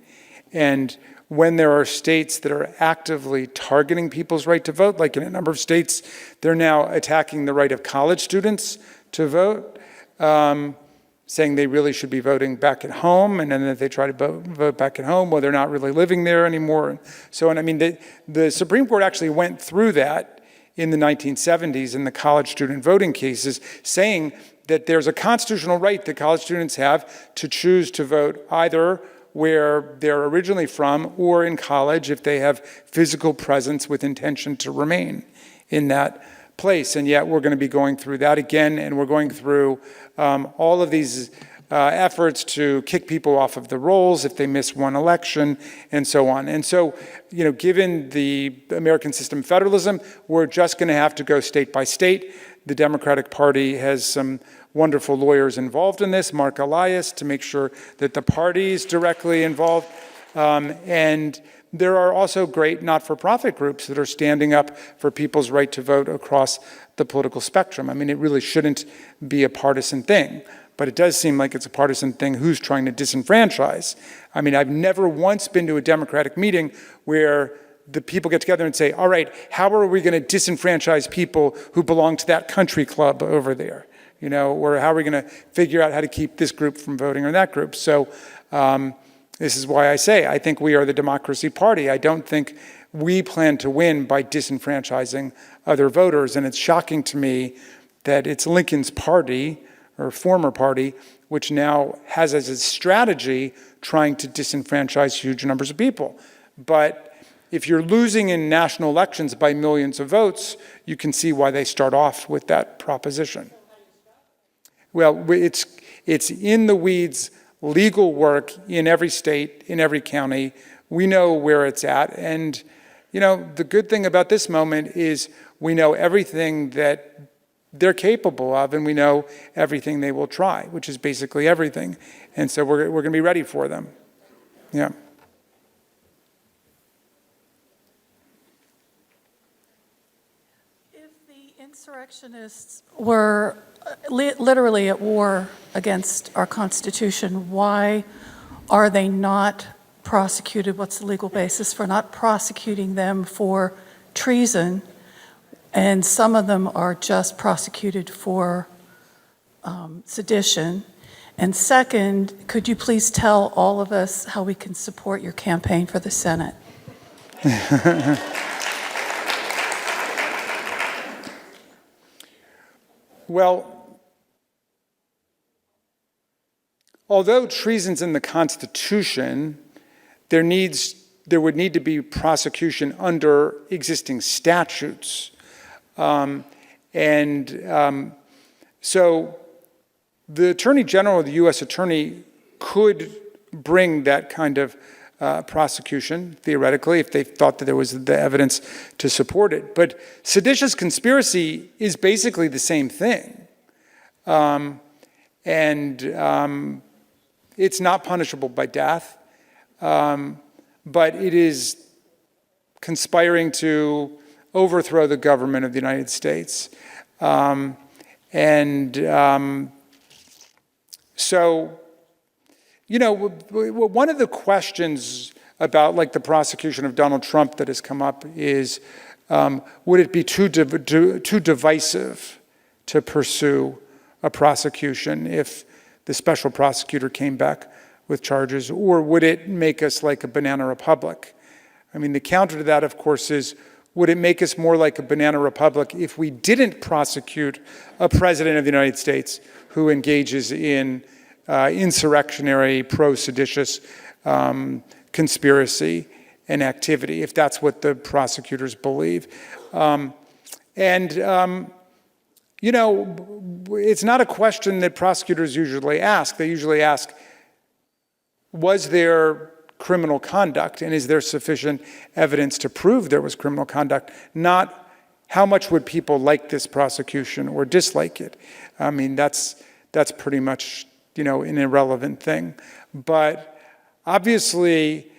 And when there are states that are actively targeting people's right to vote, like in a number of states, they're now attacking the right of college students to vote, saying they really should be voting back at home, and then if they try to vote back at home, well, they're not really living there anymore. And so on. The Supreme Court actually went through that in the 1970s in the college student voting cases, saying that there's a constitutional right that college students have to choose to vote either where they're originally from or in college if they have physical presence with intention to remain in that place. And yet we're going to be going through that again, and we're going through all of these efforts to kick people off of the rolls if they miss one election, and so on. And so, given the American system of federalism, we're just going to have to go state by state. The Democratic Party has some wonderful lawyers involved in this, Mark Elias, to make sure that the party is directly involved. And there are also great not-for-profit groups that are standing up for people's right to vote across the political spectrum. It really shouldn't be a partisan thing, but it does seem like it's a partisan thing who's trying to disenfranchise. I've never once been to a Democratic meeting where the people get together and say, all right, how are we going to disenfranchise people who belong to that country club over there? Or how are we going to figure out how to keep this group from voting or that group? So this is why I say I think we are the democracy party. I don't think we plan to win by disenfranchising other voters. And it's shocking to me that it's Lincoln's party, or former party, which now has as its strategy trying to disenfranchise huge numbers of people. But if you're losing in national elections by millions of votes, you can see why they start off with that proposition. Well, it's in the weeds legal work in every state, in every county. We know where it's at. And, the good thing about this moment is we know everything that they're capable of, and we know everything they will try, which is basically everything. And so we're going to be ready for them. Yeah. insurrectionists were literally at war against our Constitution. Why are they not prosecuted? What's the legal basis for not prosecuting them for treason? And some of them are just prosecuted for sedition. And second, could you please tell all of us how we can support your campaign for the Senate? Well, although treason's in the Constitution, there would need to be prosecution under existing statutes. So the Attorney General, the U.S. Attorney, could bring that kind of prosecution, theoretically, if they thought that there was the evidence to support it. But seditious conspiracy is basically the same thing. It's not punishable by death, but it is conspiring to overthrow the government of the United States. So, you know, one of the questions about like the prosecution of Donald Trump that has come up is, would it be too divisive to pursue a prosecution if the special prosecutor came back with charges, or would it make us like a banana republic? I mean, the counter to that, of course, is, would it make us more like a banana republic if we didn't prosecute a president of the United States who engages in insurrectionary, pro-seditious conspiracy and activity, if that's what the prosecutors believe? You know, it's not a question that prosecutors usually ask. They usually ask, was there criminal conduct, and is there sufficient evidence to prove there was criminal conduct? Not how much would people like this prosecution or dislike it. I mean, that's pretty much, you know, an irrelevant thing. But obviously,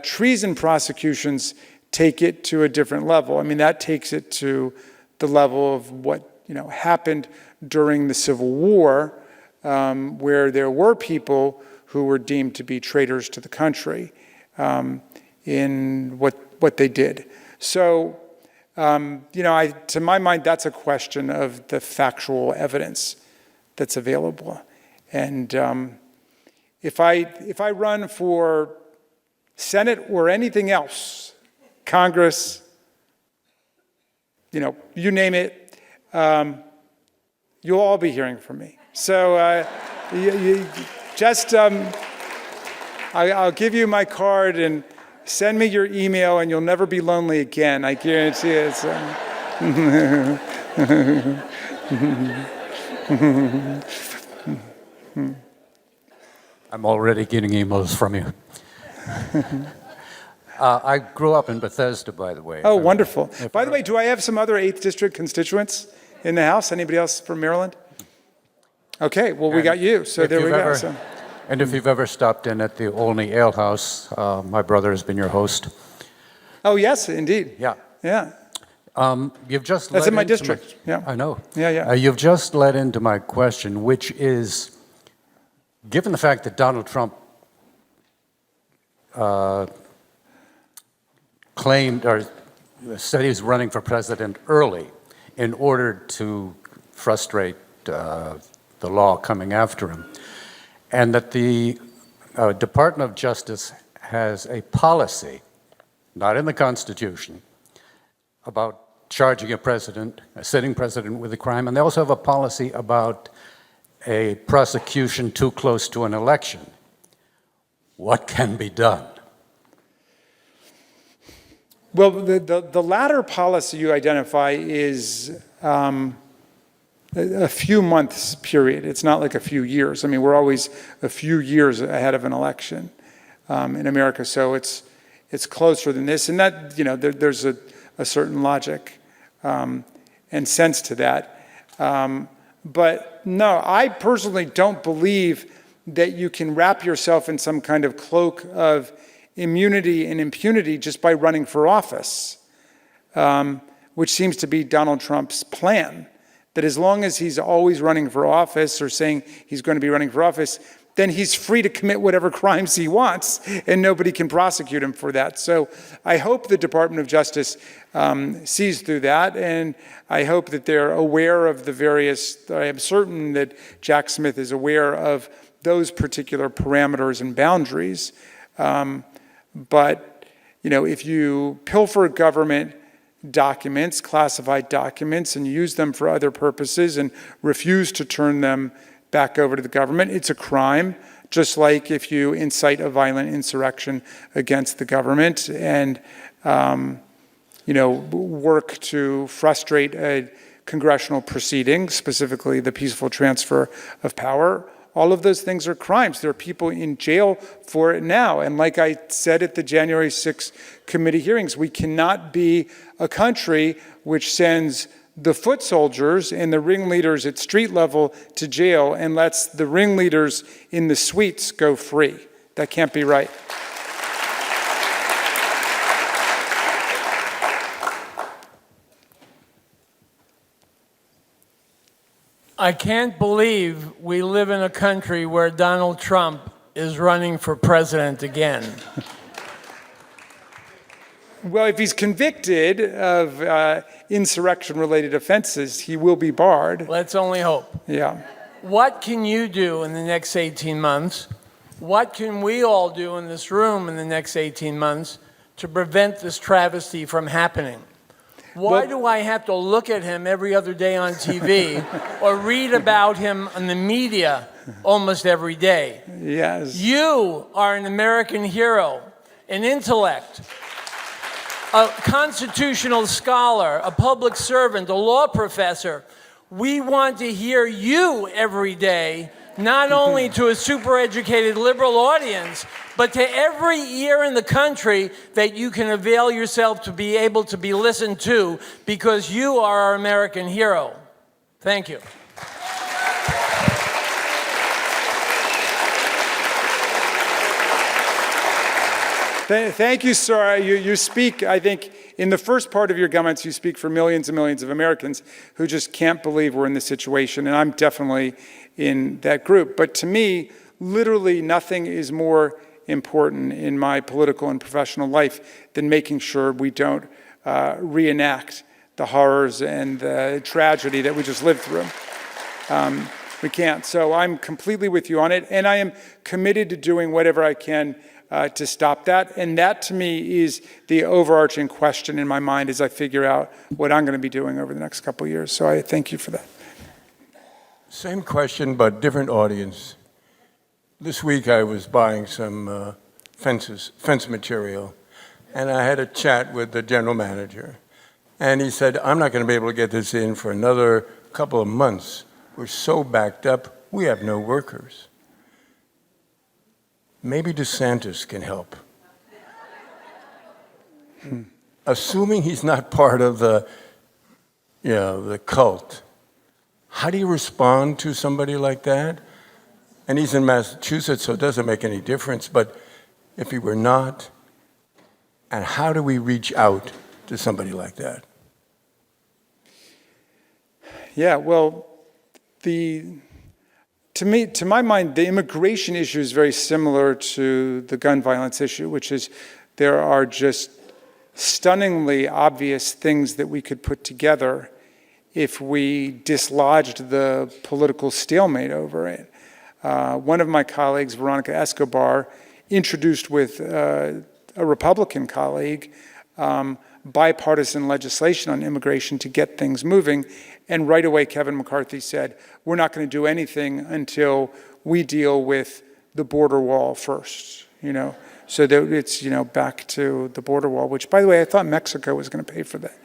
treason prosecutions take it to a different level. I mean, that takes it to the level of what, you know, happened during the Civil War, where there were people who were deemed to be traitors to the country in what they did. So, you know, to my mind, that's a question of the factual evidence that's available. And if I run for Senate or anything else, Congress, you know, you name it, you'll all be hearing from me. So I'll give you my card and send me your email, and you'll never be lonely again. I guarantee it. I'm already getting emails from you. I grew up in Bethesda, by the way. Oh, wonderful. By the way, do I have some other 8th District constituents in the House? Anybody else from Maryland? Okay, well, we got you, so there we go. And if you've ever stopped in at the Olney Ale House, my brother has been your host. Oh, yes, indeed. Yeah. Yeah. You've just That's in my district. Yeah. I know. Yeah. You've just led into my question, which is, given the fact that Donald Trump claimed or said he was running for president early in order to frustrate the law coming after him, and that the Department of Justice has a policy, not in the Constitution, about charging a sitting president with a crime, and they also have a policy about a prosecution too close to an election. What can be done? Well, the latter policy you identify is a few months period. It's not like a few years. I mean, we're always a few years ahead of an election in America, so it's closer than this. And that, you know, there's a certain logic and sense to that. But no, I personally don't believe that you can wrap yourself in some kind of cloak of immunity and impunity just by running for office. which seems to be Donald Trump's plan, that as long as he's always running for office or saying he's going to be running for office, then he's free to commit whatever crimes he wants, and nobody can prosecute him for that. So I hope the Department of Justice sees through that, and I hope that they're aware of the various, I am certain that Jack Smith is aware of those particular parameters and boundaries. But, if you pilfer government documents, classified documents, and use them for other purposes and refuse to turn them back over to the government, it's a crime, just like if you incite a violent insurrection against the government and, work to frustrate a congressional proceeding, specifically the peaceful transfer of power. All of those things are crimes. There are people in jail for it now. And like I said at the January 6th committee hearings, we cannot be a country which sends the foot soldiers and the ringleaders at street level to jail and lets the ringleaders in the suites go free. That can't be right. I can't believe we live in a country where Donald Trump is running for president again. Well, if he's convicted of insurrection-related offenses, he will be barred. Let's only hope. Yeah. What can you do in the next 18 months? What can we all do in this room in the next 18 months to prevent this travesty from happening? Why do I have to look at him every other day on TV or read about him in the media almost every day? Yes. You are an American hero, an intellect, a constitutional scholar, a public servant, a law professor. We want to hear you every day, not only to a super educated liberal audience, but to every ear in the country that you can avail yourself to be able to be listened to, because you are our American hero. Thank you. Thank you, sir. You speak, I think, in the first part of your comments, you speak for millions and millions of Americans who just can't believe we're in this situation, and I'm definitely in that group. But to me, literally nothing is more important in my political and professional life than making sure we don't reenact the horrors and the tragedy that we just lived through. We can't. So I'm completely with you on it, and I am committed to doing whatever I can to stop that. And that, to me, is the overarching question in my mind as I figure out what I'm going to be doing over the next couple of years. So I thank you for that. Same question, but different audience. This week I was buying some fence material, and I had a chat with the general manager. And he said, I'm not going to be able to get this in for another couple of months. We're so backed up, we have no workers. Maybe DeSantis can help. Assuming he's not part of the cult, how do you respond to somebody like that? And he's in Massachusetts, so it doesn't make any difference. But if he were not, and how do we reach out to somebody like that? Yeah, well, to my mind, the immigration issue is very similar to the gun violence issue, which is there are just stunningly obvious things that we could put together if we dislodged the political stalemate over it. One of my colleagues, Veronica Escobar, introduced with a Republican colleague bipartisan legislation on immigration to get things moving. And right away, Kevin McCarthy said, we're not going to do anything until we deal with the border wall first, so that it's, back to the border wall, which, by the way, I thought Mexico was going to pay for that.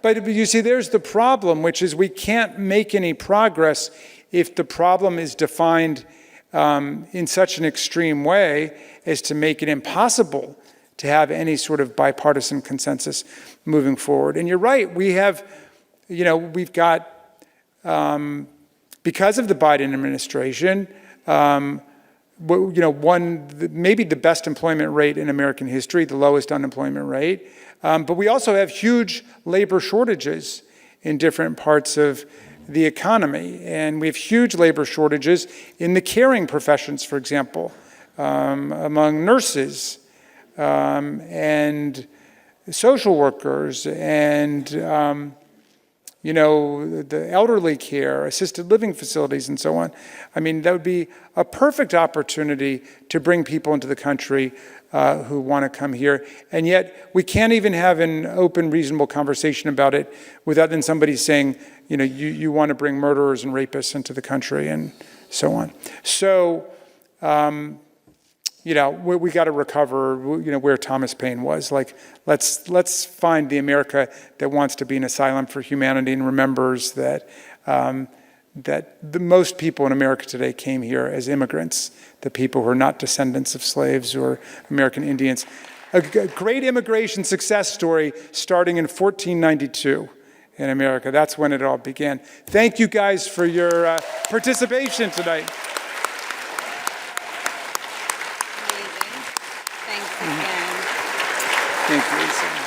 But you see, there's the problem, which is we can't make any progress if the problem is defined in such an extreme way as to make it impossible to have any sort of bipartisan consensus moving forward. And you're right, we've got, because of the Biden administration, maybe the best employment rate in American history, the lowest unemployment rate. But we also have huge labor shortages in different parts of the economy. And we have huge labor shortages in the caring professions, for example, among nurses and social workers and the elderly care, assisted living facilities, and so on. I mean, that would be a perfect opportunity to bring people into the country who want to come here. And yet, we can't even have an open, reasonable conversation about it without then somebody saying, you want to bring murderers and rapists into the country, and so on. So, we got to recover, where Thomas Paine was. Like, let's find the America that wants to be an asylum for humanity and remembers that that the most people in America today came here as immigrants, the people who are not descendants of slaves or American Indians. A great immigration success story starting in 1492 in America. That's when it all began. Thank you guys for your participation tonight. Thanks again. Thank you, Lisa.